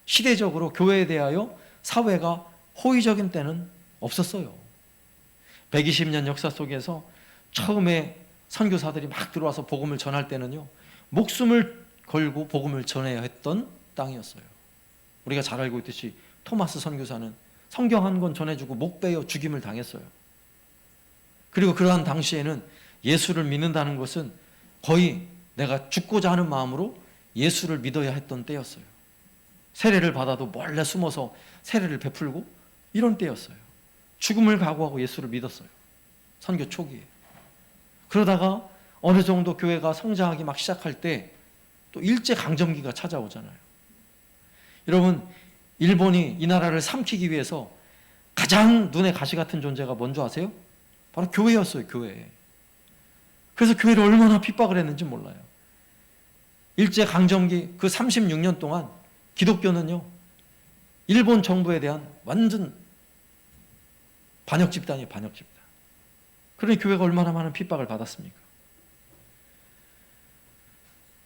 시대적으로 교회에 대하여 사회가 호의적인 때는 없었어요. 120년 역사 속에서 처음에 선교사들이 막 들어와서 복음을 전할 때는요, 목숨을 걸고 복음을 전해야 했던 땅이었어요. 우리가 잘 알고 있듯이 토마스 선교사는 성경 한 권 전해주고 목 베어 죽임을 당했어요. 그리고 그러한 당시에는 예수를 믿는다는 것은 거의 내가 죽고자 하는 마음으로 예수를 믿어야 했던 때였어요. 세례를 받아도 몰래 숨어서 세례를 베풀고 이런 때였어요. 죽음을 각오하고 예수를 믿었어요. 선교 초기에. 그러다가 어느 정도 교회가 성장하기 막 시작할 때 또 일제강점기가 찾아오잖아요. 여러분, 일본이 이 나라를 삼키기 위해서 가장 눈에 가시 같은 존재가 뭔지 아세요? 바로 교회였어요. 교회. 그래서 교회를 얼마나 핍박을 했는지 몰라요. 일제강점기 그 36년 동안 기독교는요, 일본 정부에 대한 완전 반역 집단이에요. 반역 집단. 그러니 교회가 얼마나 많은 핍박을 받았습니까?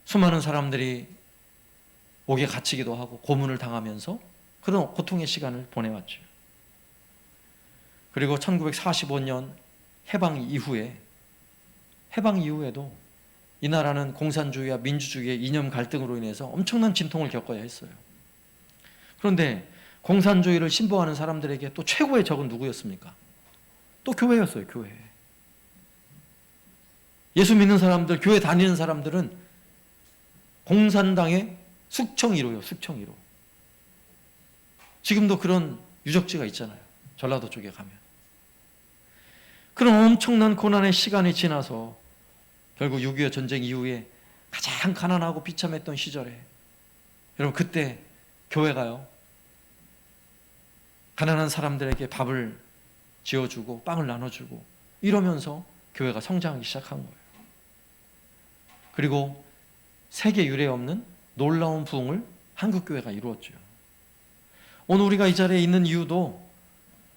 수많은 사람들이 옥에 갇히기도 하고 고문을 당하면서 그런 고통의 시간을 보내왔죠. 그리고 1945년 해방 이후에도 이 나라는 공산주의와 민주주의의 이념 갈등으로 인해서 엄청난 진통을 겪어야 했어요. 그런데 공산주의를 신봉하는 사람들에게 또 최고의 적은 누구였습니까? 또 교회였어요. 교회. 예수 믿는 사람들, 교회 다니는 사람들은 공산당의 숙청1호예요. 숙청1호. 지금도 그런 유적지가 있잖아요. 전라도 쪽에 가면. 그런 엄청난 고난의 시간이 지나서 결국 6.25 전쟁 이후에 가장 가난하고 비참했던 시절에, 여러분, 그때 교회가요, 가난한 사람들에게 밥을 지어주고 빵을 나눠주고 이러면서 교회가 성장하기 시작한 거예요. 그리고 세계 유례 없는 놀라운 부흥을 한국교회가 이루었죠. 오늘 우리가 이 자리에 있는 이유도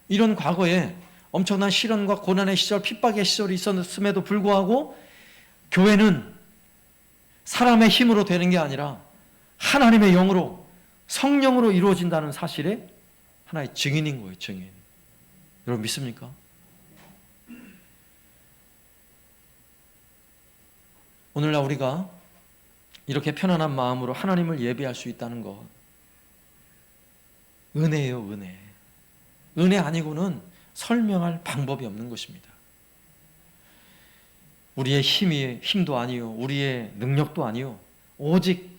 이런 과거에 엄청난 시련과 고난의 시절, 핍박의 시절이 있었음에도 불구하고 교회는 사람의 힘으로 되는 게 아니라 하나님의 영으로, 성령으로 이루어진다는 사실의 하나의 증인인 거예요. 증인. 여러분 믿습니까? 오늘날 우리가 이렇게 편안한 마음으로 하나님을 예배할 수 있다는 것, 은혜예요. 은혜. 은혜 아니고는 설명할 방법이 없는 것입니다. 우리의 힘도 아니요, 우리의 능력도 아니요, 오직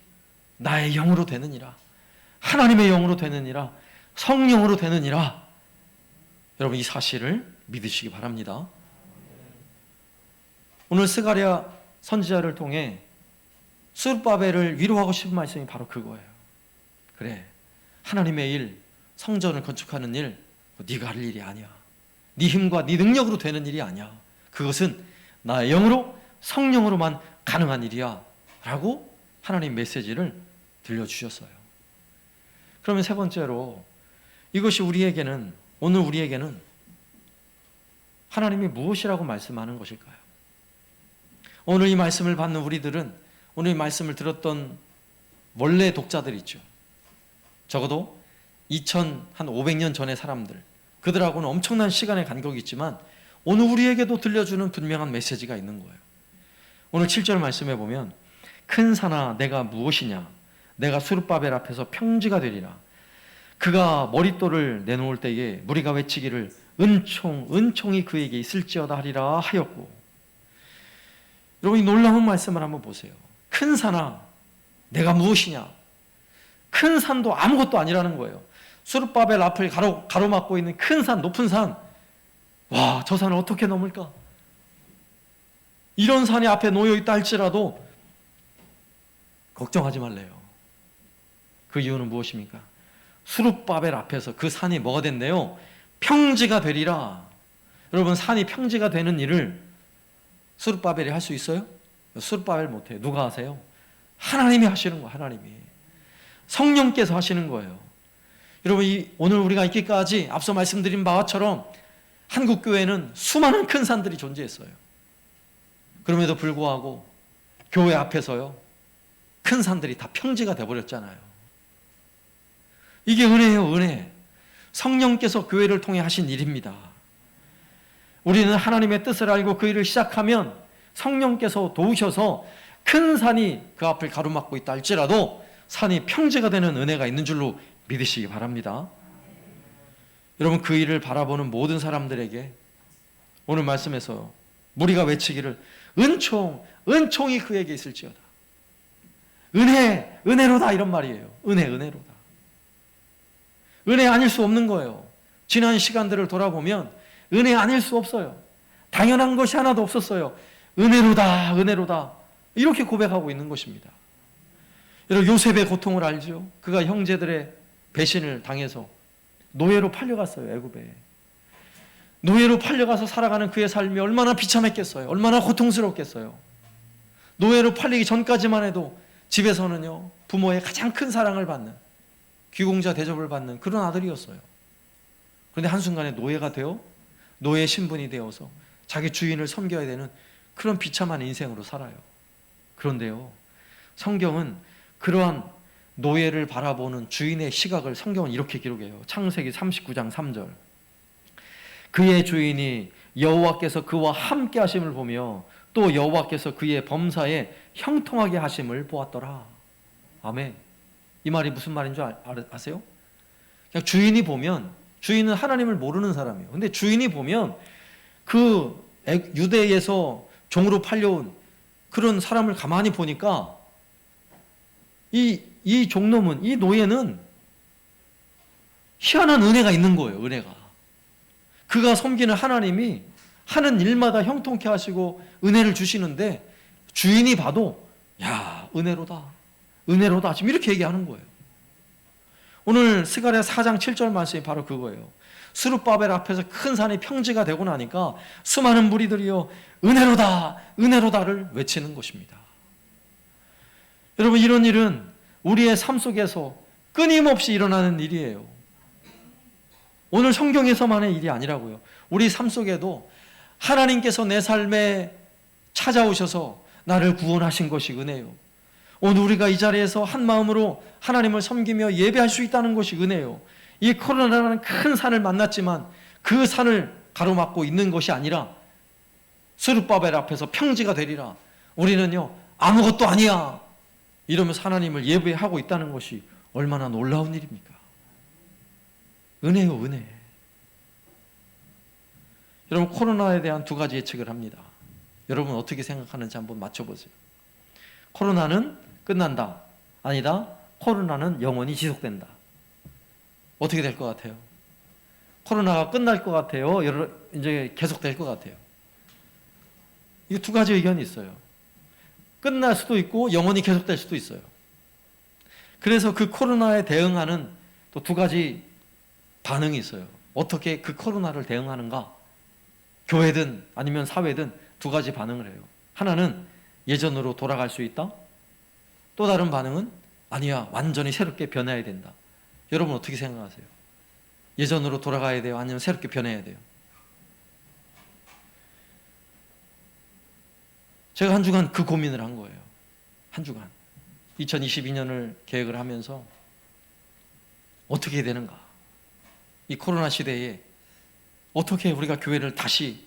나의 영으로 되느니라, 하나님의 영으로 되느니라, 성령으로 되느니라. 여러분, 이 사실을 믿으시기 바랍니다. 오늘 스가랴 선지자를 통해 스룹바벨을 위로하고 싶은 말씀이 바로 그거예요. 그래, 하나님의 일, 성전을 건축하는 일, 네가 할 일이 아니야. 네 힘과 네 능력으로 되는 일이 아니야. 그것은 나의 영으로, 성령으로만 가능한 일이야 라고 하나님 메시지를 들려주셨어요. 그러면 세 번째로, 이것이 우리에게는, 오늘 우리에게는 하나님이 무엇이라고 말씀하는 것일까요? 오늘 이 말씀을 받는 우리들은, 오늘 이 말씀을 들었던 원래 독자들 있죠. 적어도 2500년 전의 사람들, 그들하고는 엄청난 시간의 간격이 있지만 오늘 우리에게도 들려주는 분명한 메시지가 있는 거예요. 오늘 7절 말씀에 보면, 큰 산아 내가 무엇이냐, 내가 스룹바벨 앞에서 평지가 되리라. 그가 머릿돌을 내놓을 때에 무리가 외치기를 은총이 그에게 있을지어다 하리라 하였고. 여러분, 이 놀라운 말씀을 한번 보세요. 큰 산아, 내가 무엇이냐? 큰 산도 아무것도 아니라는 거예요. 수르바벨 앞을 가로막고 있는 큰 산, 높은 산. 와, 저 산을 어떻게 넘을까? 이런 산이 앞에 놓여 있다 할지라도 걱정하지 말래요. 그 이유는 무엇입니까? 수르바벨 앞에서 그 산이 뭐가 된대요? 평지가 되리라. 여러분, 산이 평지가 되는 일을 수르바벨이 할 수 있어요? 수르바벨 못해요. 누가 하세요? 하나님이 하시는 거예요. 하나님이. 성령께서 하시는 거예요. 여러분, 오늘 우리가 있기까지 앞서 말씀드린 바처럼 한국교회는 수많은 큰 산들이 존재했어요. 그럼에도 불구하고 교회 앞에서요, 큰 산들이 다 평지가 되어버렸잖아요. 이게 은혜예요, 은혜. 성령께서 교회를 통해 하신 일입니다. 우리는 하나님의 뜻을 알고 그 일을 시작하면 성령께서 도우셔서 큰 산이 그 앞을 가로막고 있다 할지라도 산이 평지가 되는 은혜가 있는 줄로 믿으시기 바랍니다. 여러분, 그 일을 바라보는 모든 사람들에게 오늘 말씀에서 우리가 외치기를 은총이 그에게 있을지어다. 은혜로다, 이런 말이에요. 은혜로다. 은혜 아닐 수 없는 거예요. 지난 시간들을 돌아보면 은혜 아닐 수 없어요. 당연한 것이 하나도 없었어요. 은혜로다 이렇게 고백하고 있는 것입니다. 여러분, 요셉의 고통을 알죠? 그가 형제들의 배신을 당해서 노예로 팔려갔어요. 애굽에. 노예로 팔려가서 살아가는 그의 삶이 얼마나 비참했겠어요. 얼마나 고통스럽겠어요. 노예로 팔리기 전까지만 해도 집에서는요, 부모의 가장 큰 사랑을 받는, 귀공자 대접을 받는 그런 아들이었어요. 그런데 한순간에 노예가 되어 노예 신분이 되어서 자기 주인을 섬겨야 되는 그런 비참한 인생으로 살아요. 그런데요, 성경은 그러한 노예를 바라보는 주인의 시각을 성경은 이렇게 기록해요. 창세기 39장 3절. 그의 주인이 여호와께서 그와 함께 하심을 보며 또 여호와께서 그의 범사에 형통하게 하심을 보았더라. 아멘. 이 말이 무슨 말인 줄 아세요? 그냥 주인이 보면, 주인은 하나님을 모르는 사람이에요. 근데 주인이 보면 그 유대에서 종으로 팔려온 그런 사람을 가만히 보니까 이 종놈은, 이 노예는 희한한 은혜가 있는 거예요. 은혜가. 그가 섬기는 하나님이 하는 일마다 형통케 하시고 은혜를 주시는데 주인이 봐도 야, 은혜로다 지금 이렇게 얘기하는 거예요. 오늘 스가랴 4장 7절 말씀이 바로 그거예요. 스룹바벨 앞에서 큰 산이 평지가 되고 나니까 수많은 무리들이요, 은혜로다를 외치는 것입니다. 여러분, 이런 일은 우리의 삶 속에서 끊임없이 일어나는 일이에요. 오늘 성경에서만의 일이 아니라고요. 우리 삶 속에도 하나님께서 내 삶에 찾아오셔서 나를 구원하신 것이 은혜요. 오늘 우리가 이 자리에서 한 마음으로 하나님을 섬기며 예배할 수 있다는 것이 은혜요. 이 코로나라는 큰 산을 만났지만 그 산을 가로막고 있는 것이 아니라 스룹바벨 앞에서 평지가 되리라. 우리는요, 아무것도 아니야 이러면서 하나님을 예배하고 있다는 것이 얼마나 놀라운 일입니까? 은혜요, 은혜. 여러분, 코로나에 대한 두 가지 예측을 합니다. 여러분 어떻게 생각하는지 한번 맞춰보세요. 코로나는 끝난다. 아니다. 코로나는 영원히 지속된다. 어떻게 될 것 같아요? 코로나가 끝날 것 같아요? 이제 계속될 것 같아요? 이 두 가지 의견이 있어요. 끝날 수도 있고 영원히 계속될 수도 있어요. 그래서 그 코로나에 대응하는 또 두 가지 반응이 있어요. 어떻게 그 코로나를 대응하는가? 교회든 아니면 사회든 두 가지 반응을 해요. 하나는 예전으로 돌아갈 수 있다. 또 다른 반응은 아니야, 완전히 새롭게 변해야 된다. 여러분 어떻게 생각하세요? 예전으로 돌아가야 돼요? 아니면 새롭게 변해야 돼요? 제가 한 주간 그 고민을 한 거예요. 한 주간. 2022년을 계획을 하면서 어떻게 해야 되는가? 이 코로나 시대에 어떻게 우리가 교회를 다시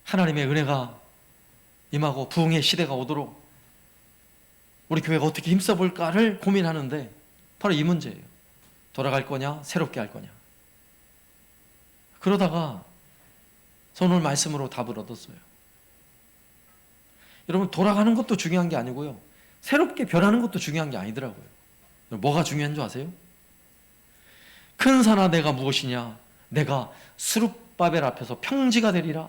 하나님의 은혜가 임하고 부흥의 시대가 오도록 우리 교회가 어떻게 힘써볼까를 고민하는데 바로 이 문제예요. 돌아갈 거냐, 새롭게 할 거냐. 그러다가 오늘 말씀으로 답을 얻었어요. 여러분, 돌아가는 것도 중요한 게 아니고요, 새롭게 변하는 것도 중요한 게 아니더라고요. 뭐가 중요한 줄 아세요? 큰 산아 내가 무엇이냐? 내가 스룹바벨 앞에서 평지가 되리라.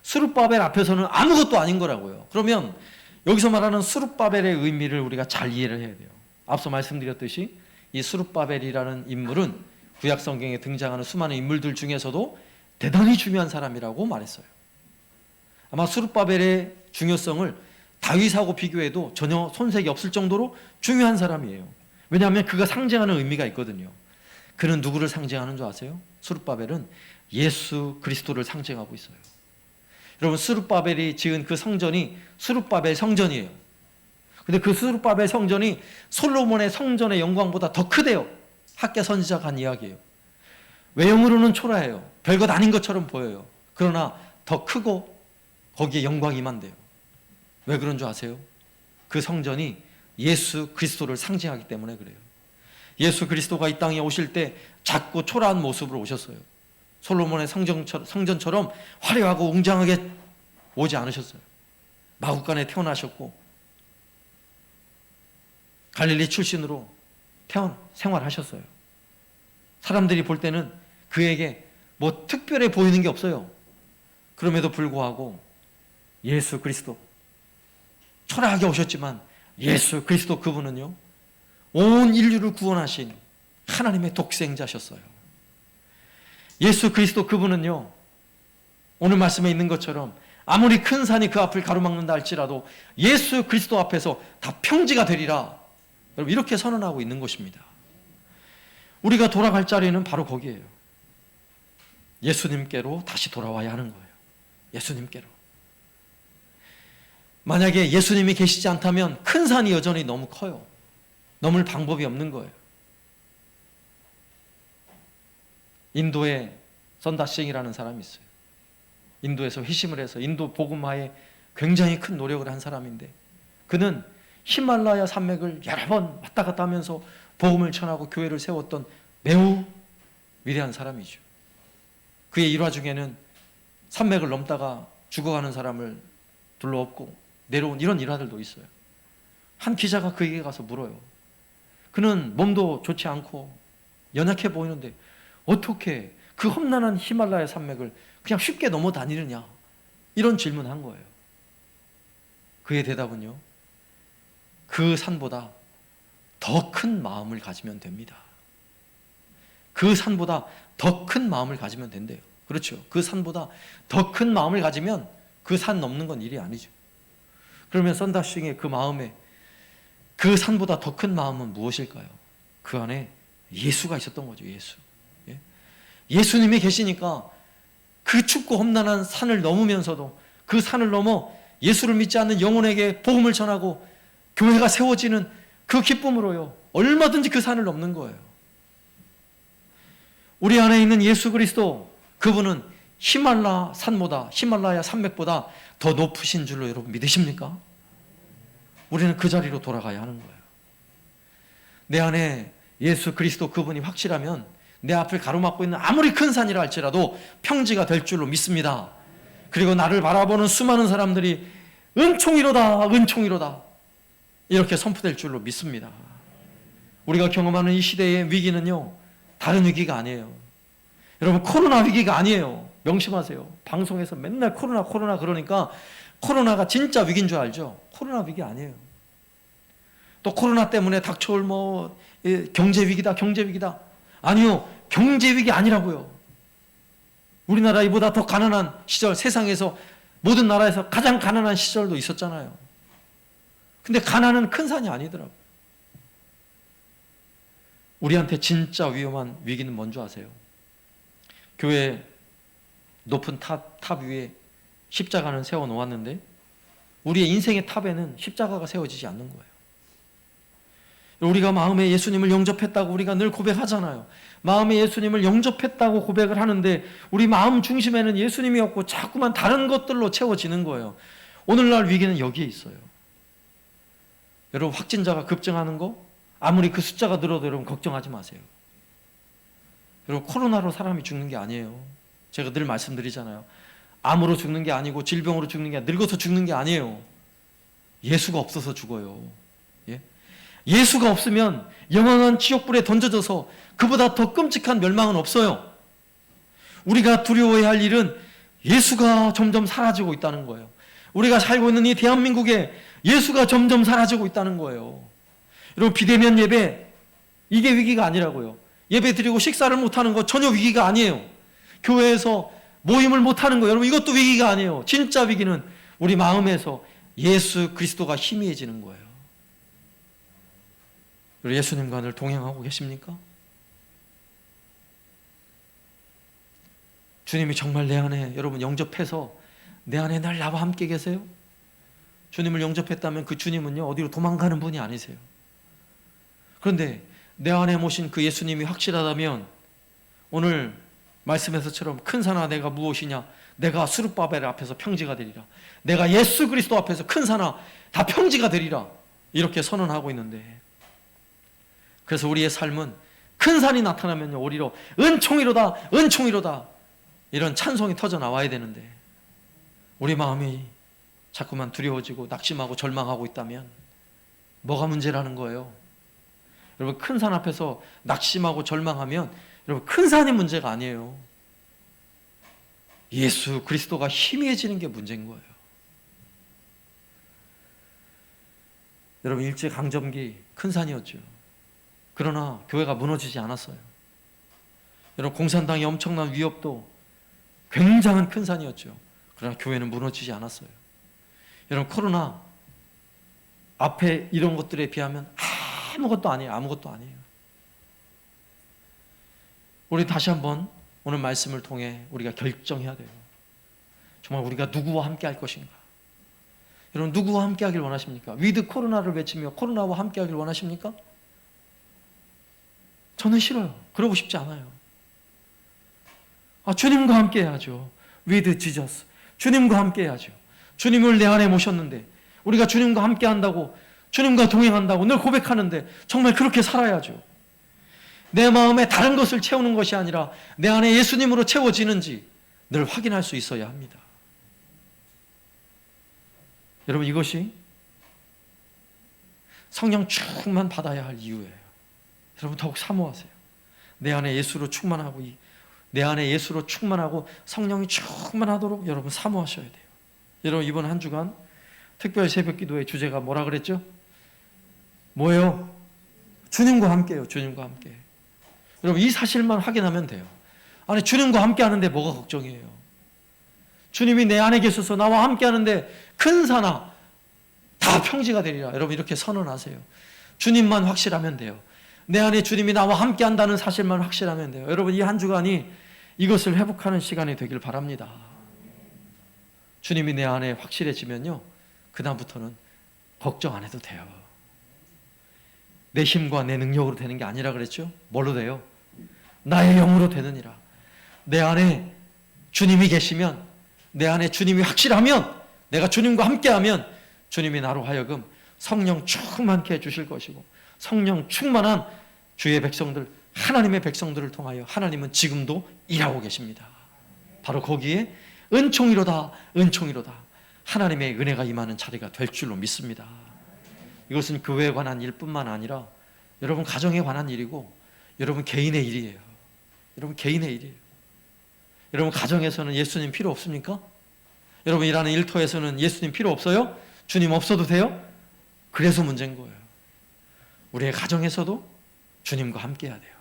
스룹바벨 앞에서는 아무것도 아닌 거라고요. 그러면 여기서 말하는 스룹바벨의 의미를 우리가 잘 이해를 해야 돼요. 앞서 말씀드렸듯이 이 스룹바벨이라는 인물은 구약 성경에 등장하는 수많은 인물들 중에서도 대단히 중요한 사람이라고 말했어요. 아마 스룹바벨의 중요성을 다윗하고 비교해도 전혀 손색이 없을 정도로 중요한 사람이에요. 왜냐하면 그가 상징하는 의미가 있거든요. 그는 누구를 상징하는 줄 아세요? 스룹바벨은 예수 그리스도를 상징하고 있어요. 여러분, 스룹바벨이 지은 그 성전이 스룹바벨 성전이에요. 근데 그 스룹바벨 성전이 솔로몬의 성전의 영광보다 더 크대요. 학개 선지자가 한 이야기예요. 외형으로는 초라해요. 별것 아닌 것처럼 보여요. 그러나 더 크고 거기에 영광이 임한대요. 왜 그런 줄 아세요? 그 성전이 예수 그리스도를 상징하기 때문에 그래요. 예수 그리스도가 이 땅에 오실 때 작고 초라한 모습으로 오셨어요. 솔로몬의 성전처럼 화려하고 웅장하게 오지 않으셨어요. 마구간에 태어나셨고 갈릴리 출신으로 생활하셨어요. 사람들이 볼 때는 그에게 뭐 특별해 보이는 게 없어요. 그럼에도 불구하고 예수 그리스도, 초라하게 오셨지만 예수 그리스도 그분은요, 온 인류를 구원하신 하나님의 독생자셨어요. 예수 그리스도 그분은요, 오늘 말씀에 있는 것처럼 아무리 큰 산이 그 앞을 가로막는다 할지라도 예수 그리스도 앞에서 다 평지가 되리라. 여러분, 이렇게 선언하고 있는 것입니다. 우리가 돌아갈 자리는 바로 거기에요. 예수님께로 다시 돌아와야 하는 거예요. 예수님께로. 만약에 예수님이 계시지 않다면 큰 산이 여전히 너무 커요. 넘을 방법이 없는 거예요. 인도에 선다싱이라는 사람이 있어요. 인도에서 회심을 해서 인도 복음화에 굉장히 큰 노력을 한 사람인데, 그는 히말라야 산맥을 여러 번 왔다 갔다 하면서 복음을 전하고 교회를 세웠던 매우 위대한 사람이죠. 그의 일화 중에는 산맥을 넘다가 죽어가는 사람을 둘러엎고 내려온 이런 일화들도 있어요. 한 기자가 그에게 가서 물어요. 그는 몸도 좋지 않고 연약해 보이는데 어떻게 그 험난한 히말라야 산맥을 그냥 쉽게 넘어 다니느냐, 이런 질문을 한 거예요. 그의 대답은요, 그 산보다 더 큰 마음을 가지면 됩니다. 그 산보다 더 큰 마음을 가지면 된대요. 그렇죠. 그 산보다 더 큰 마음을 가지면 그 산 넘는 건 일이 아니죠. 그러면 선다싱의 그 마음에, 그 산보다 더 큰 마음은 무엇일까요? 그 안에 예수가 있었던 거죠. 예수. 예? 예수님이 계시니까 그 춥고 험난한 산을 넘으면서도 그 산을 넘어 예수를 믿지 않는 영혼에게 복음을 전하고 교회가 세워지는 그 기쁨으로요, 얼마든지 그 산을 넘는 거예요. 우리 안에 있는 예수 그리스도, 그분은 히말라야 산맥보다 더 높으신 줄로 여러분 믿으십니까? 우리는 그 자리로 돌아가야 하는 거예요. 내 안에 예수 그리스도 그분이 확실하면 내 앞을 가로막고 있는 아무리 큰 산이라 할지라도 평지가 될 줄로 믿습니다. 그리고 나를 바라보는 수많은 사람들이 은총이로다, 은총이로다, 이렇게 선포될 줄로 믿습니다. 우리가 경험하는 이 시대의 위기는요, 다른 위기가 아니에요. 여러분, 코로나 위기가 아니에요. 명심하세요. 방송에서 맨날 코로나 그러니까 코로나가 진짜 위기인 줄 알죠? 코로나 위기 아니에요. 또 코로나 때문에 닥쳐올 경제 위기다. 아니요, 경제 위기 아니라고요. 우리나라 이보다 더 가난한 시절, 세상에서 모든 나라에서 가장 가난한 시절도 있었잖아요. 근데 가난은 큰 산이 아니더라고요. 우리한테 진짜 위험한 위기는 뭔지 아세요? 교회 높은 탑 위에 십자가는 세워 놓았는데 우리의 인생의 탑에는 십자가가 세워지지 않는 거예요. 우리가 마음에 예수님을 영접했다고 우리가 늘 고백하잖아요. 마음에 예수님을 영접했다고 고백을 하는데 우리 마음 중심에는 예수님이 없고 자꾸만 다른 것들로 채워지는 거예요. 오늘날 위기는 여기에 있어요. 여러분, 확진자가 급증하는 거 아무리 그 숫자가 늘어도 여러분 걱정하지 마세요. 여러분, 코로나로 사람이 죽는 게 아니에요. 제가 늘 말씀드리잖아요. 암으로 죽는 게 아니고 질병으로 죽는 게 아니고 늙어서 죽는 게 아니에요. 예수가 없어서 죽어요. 예? 예수가 없으면 영원한 지옥불에 던져져서 그보다 더 끔찍한 멸망은 없어요. 우리가 두려워해야 할 일은 예수가 점점 사라지고 있다는 거예요. 우리가 살고 있는 이 대한민국에 예수가 점점 사라지고 있다는 거예요. 여러분, 비대면 예배, 이게 위기가 아니라고요. 예배 드리고 식사를 못하는 거 전혀 위기가 아니에요. 교회에서 모임을 못하는 거, 여러분, 이것도 위기가 아니에요. 진짜 위기는 우리 마음에서 예수 그리스도가 희미해지는 거예요. 예수님과 늘 동행하고 계십니까? 주님이 정말 내 안에 여러분 영접해서 내 안에 날 나와 함께 계세요? 주님을 영접했다면 그 주님은요, 어디로 도망가는 분이 아니세요. 그런데 내 안에 모신 그 예수님이 확실하다면 오늘 말씀에서처럼 큰 산아 내가 무엇이냐, 내가 수룹바벨 앞에서 평지가 되리라, 내가 예수 그리스도 앞에서 큰 산아 다 평지가 되리라, 이렇게 선언하고 있는데, 그래서 우리의 삶은 큰 산이 나타나면요 오히려 은총이로다 은총이로다 이런 찬송이 터져 나와야 되는데, 우리 마음이 자꾸만 두려워지고 낙심하고 절망하고 있다면 뭐가 문제라는 거예요. 여러분, 큰 산 앞에서 낙심하고 절망하면 여러분 큰 산이 문제가 아니에요. 예수 그리스도가 희미해지는 게 문제인 거예요. 여러분, 일제강점기 큰 산이었죠. 그러나 교회가 무너지지 않았어요. 여러분, 공산당의 엄청난 위협도 굉장한 큰 산이었죠. 그러나 교회는 무너지지 않았어요. 여러분, 코로나 앞에 이런 것들에 비하면 아무것도 아니에요. 아무것도 아니에요. 우리 다시 한번 오늘 말씀을 통해 우리가 결정해야 돼요. 정말 우리가 누구와 함께 할 것인가? 여러분, 누구와 함께 하길 원하십니까? 위드 코로나를 외치며 코로나와 함께 하길 원하십니까? 저는 싫어요. 그러고 싶지 않아요. 주님과 함께 해야죠. With Jesus. 주님과 함께 해야죠. 주님을 내 안에 모셨는데, 우리가 주님과 함께 한다고, 주님과 동행한다고 늘 고백하는데 정말 그렇게 살아야죠. 내 마음에 다른 것을 채우는 것이 아니라 내 안에 예수님으로 채워지는지 늘 확인할 수 있어야 합니다. 여러분, 이것이 성령 충만 받아야 할 이유예요. 여러분, 더욱 사모하세요. 내 안에 예수로 충만하고, 내 안에 예수로 충만하고 성령이 충만하도록 여러분 사모하셔야 돼요. 여러분, 이번 한 주간 특별 새벽 기도의 주제가 뭐라 그랬죠? 뭐예요? 주님과 함께요. 주님과 함께. 여러분, 이 사실만 확인하면 돼요. 아니, 주님과 함께 하는데 뭐가 걱정이에요? 주님이 내 안에 계셔서 나와 함께 하는데 큰 산아 다 평지가 되리라. 여러분, 이렇게 선언하세요. 주님만 확실하면 돼요. 내 안에 주님이 나와 함께 한다는 사실만 확실하면 돼요. 여러분, 이 한 주간이 이것을 회복하는 시간이 되길 바랍니다. 주님이 내 안에 확실해지면요, 그다음부터는 걱정 안 해도 돼요. 내 힘과 내 능력으로 되는 게 아니라 그랬죠? 뭘로 돼요? 나의 영으로 되느니라. 내 안에 주님이 계시면, 내 안에 주님이 확실하면, 내가 주님과 함께하면 주님이 나로 하여금 성령 충만케 해주실 것이고, 성령 충만한 주의 백성들, 하나님의 백성들을 통하여 하나님은 지금도 일하고 계십니다. 바로 거기에 은총이로다 은총이로다 하나님의 은혜가 임하는 자리가 될 줄로 믿습니다. 이것은 교회에 관한 일뿐만 아니라 여러분 가정에 관한 일이고 여러분 개인의 일이에요. 여러분 개인의 일이에요. 여러분 가정에서는 예수님 필요 없습니까? 여러분 일하는 일터에서는 예수님 필요 없어요? 주님 없어도 돼요? 그래서 문제인 거예요. 우리의 가정에서도 주님과 함께 해야 돼요.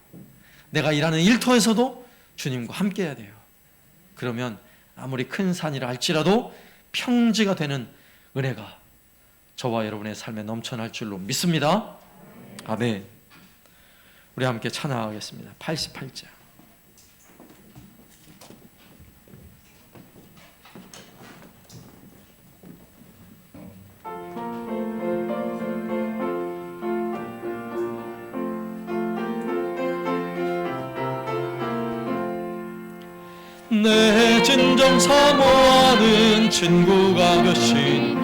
내가 일하는 일터에서도 주님과 함께 해야 돼요. 그러면 아무리 큰 산이라 할지라도 평지가 되는 은혜가 저와 여러분의 삶에 넘쳐날 줄로 믿습니다. 아멘. 우리 함께 찬양하겠습니다. 88장. 내 진정 사모하는 친구가 되신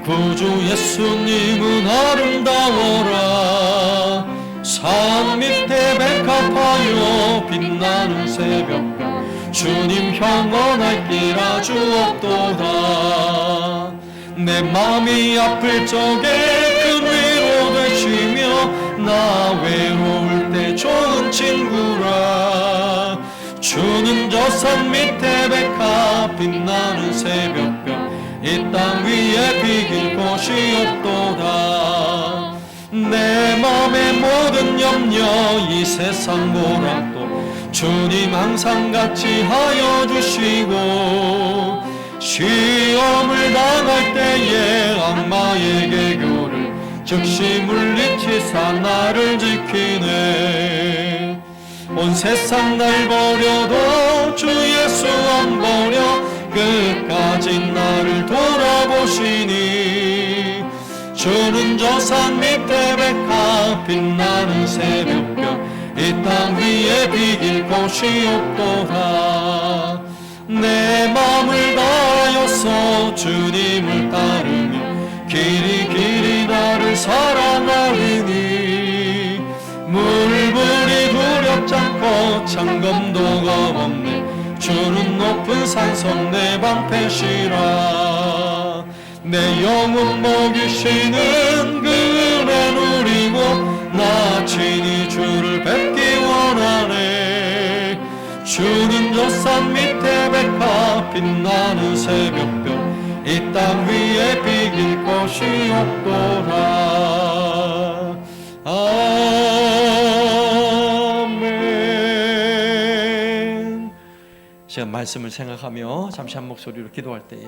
구주 예수님은 아름다워라. 산 밑에 백합하여 빛나는 새벽별 주님 평안할기라 주옵도다. 내 마음이 아플 적에 큰 위로 되시며 나 외로울 때 좋은 친구라. 주는 저 산 밑에 백합 빛나는 새벽별 이 땅 위에 비길 곳이 없도다. 내 맘의 모든 염려 이 세상 보락도 주님 항상 같이 하여 주시고 시험을 당할 때에 악마의 개교를 즉시 물리치사 나를 지키네. 온 세상 날 버려도 주 예수 안 버려 끝까지 나를 돌아보시니. 주는 저 산 밑에 백합 빛나는 새벽별 이 땅 위에 비길 곳이 없도다. 내 맘을 다하여서 주님을 따르며 길이 나를 사랑하리니. 물불이 두렵지 않고 창검도 겁없네. 주는 높은 산성 내 방패시라. 내 영혼 먹이시는 그 은혜 누리고 나 친히 주를 뵙기 원하네. 주는 저 산 밑에 백합 빛나는 새벽별 이 땅 위에 비길 곳이 없도다. 아멘. 제가 말씀을 생각하며 잠시 한 목소리로 기도할 때에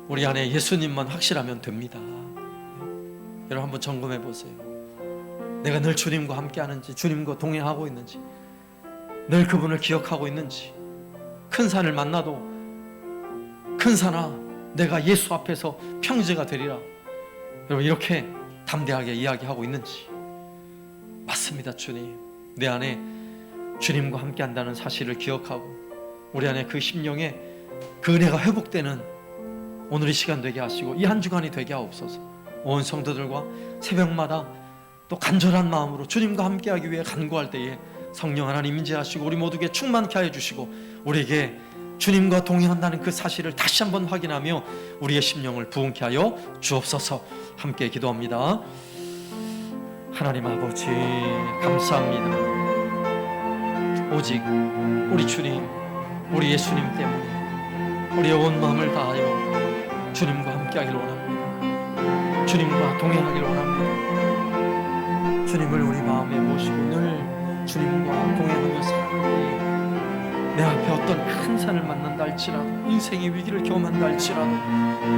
우리 안에 예수님만 확실하면 됩니다. 여러분 한번 점검해 보세요. 내가 늘 주님과 함께 하는지, 주님과 동행하고 있는지, 늘 그분을 기억하고 있는지. 큰 산을 만나도 큰 산아 내가 예수 앞에서 평지가 되리라. 여러분 이렇게 담대하게 이야기하고 있는지. 맞습니다. 주님, 내 안에 주님과 함께 한다는 사실을 기억하고 우리 안에 그 심령에 그 은혜가 회복되는 오늘 이 시간 되게 하시고 이 한 주간이 되게 하옵소서. 온 성도들과 새벽마다 또 간절한 마음으로 주님과 함께하기 위해 간구할 때에 성령 하나님 임재하시고 우리 모두에게 충만케 하여 주시고 우리에게 주님과 동행한다는 그 사실을 다시 한번 확인하며 우리의 심령을 부흥케 하여 주옵소서. 함께 기도합니다. 하나님 아버지 감사합니다. 오직 우리 주님, 우리 예수님 때문에 우리의 온 마음을 다하여 주님과 함께하기를 원합니다. 주님과 동행하기를 원합니다. 주님을 우리 마음에 모시고 늘 주님과 동행하며 살아가니 내 앞에 어떤 큰 산을 만난다 할지라도 인생의 위기를 경험한다 할지라도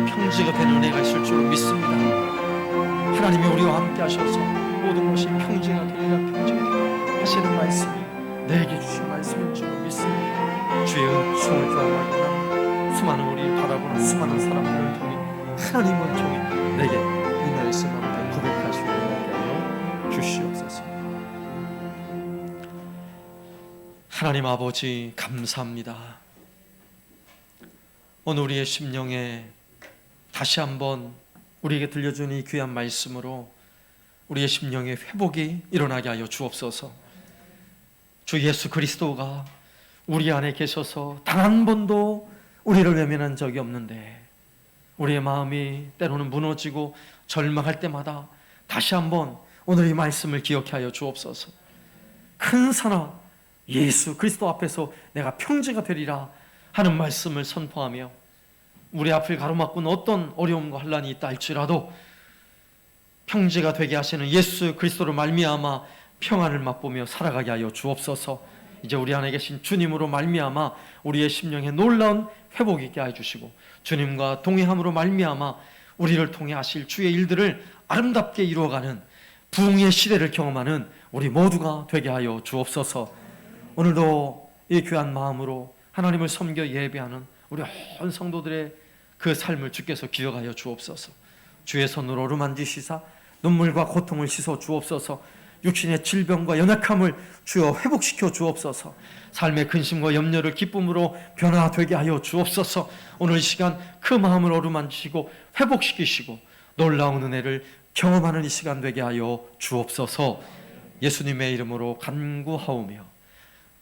평지가 되는 은혜가 있을 줄 믿습니다. 하나님이 우리와 함께 하셔서 모든 것이 평지가 되리라 평지가 되리라 하시는 말씀이 내게 주신 말씀인 줄 믿습니다. 주의 은총을 구하옵나이다. 수많은 우리 바라보는 수많은 사람들을 통해 하나님 은총이 내게 이 말씀 앞에 고백하시고 하여 주시옵소서. 하나님 아버지 감사합니다. 오늘 우리의 심령에 다시 한번 우리에게 들려준 이 귀한 말씀으로 우리의 심령의 회복이 일어나게 하여 주옵소서. 주 예수 그리스도가 우리 안에 계셔서 단 한 번도 우리를 외면한 적이 없는데 우리의 마음이 때로는 무너지고 절망할 때마다 다시 한번 오늘 이 말씀을 기억해 하여 주옵소서. 큰 산아 예수 그리스도 앞에서 내가 평지가 되리라 하는 말씀을 선포하며 우리 앞을 가로막고는 어떤 어려움과 환난이 있다 할지라도 평지가 되게 하시는 예수 그리스도로 말미암아 평안을 맛보며 살아가게 하여 주옵소서. 이제 우리 안에 계신 주님으로 말미암아 우리의 심령에 놀라운 회복이 있게 해주시고 주님과 동행함으로 말미암아 우리를 통해 하실 주의 일들을 아름답게 이루어가는 부흥의 시대를 경험하는 우리 모두가 되게 하여 주옵소서. 오늘도 이 귀한 마음으로 하나님을 섬겨 예배하는 우리 온 성도들의 그 삶을 주께서 기억하여 주옵소서. 주의 손으로 어루만지시사 눈물과 고통을 씻어 주옵소서. 육신의 질병과 연약함을 주여 회복시켜 주옵소서. 삶의 근심과 염려를 기쁨으로 변화되게 하여 주옵소서. 오늘 이 시간 그 마음을 어루만지시고 회복시키시고 놀라운 은혜를 경험하는 이 시간 되게 하여 주옵소서. 예수님의 이름으로 간구하오며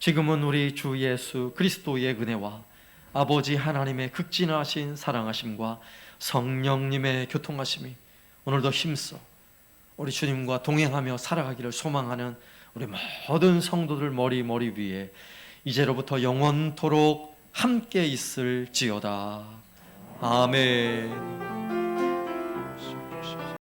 지금은 우리 주 예수 그리스도의 은혜와 아버지 하나님의 극진하신 사랑하심과 성령님의 교통하심이 오늘도 힘써 우리 주님과 동행하며 살아가기를 소망하는 우리 모든 성도들 머리 위에 이제로부터 영원토록 함께 있을지어다. 아멘.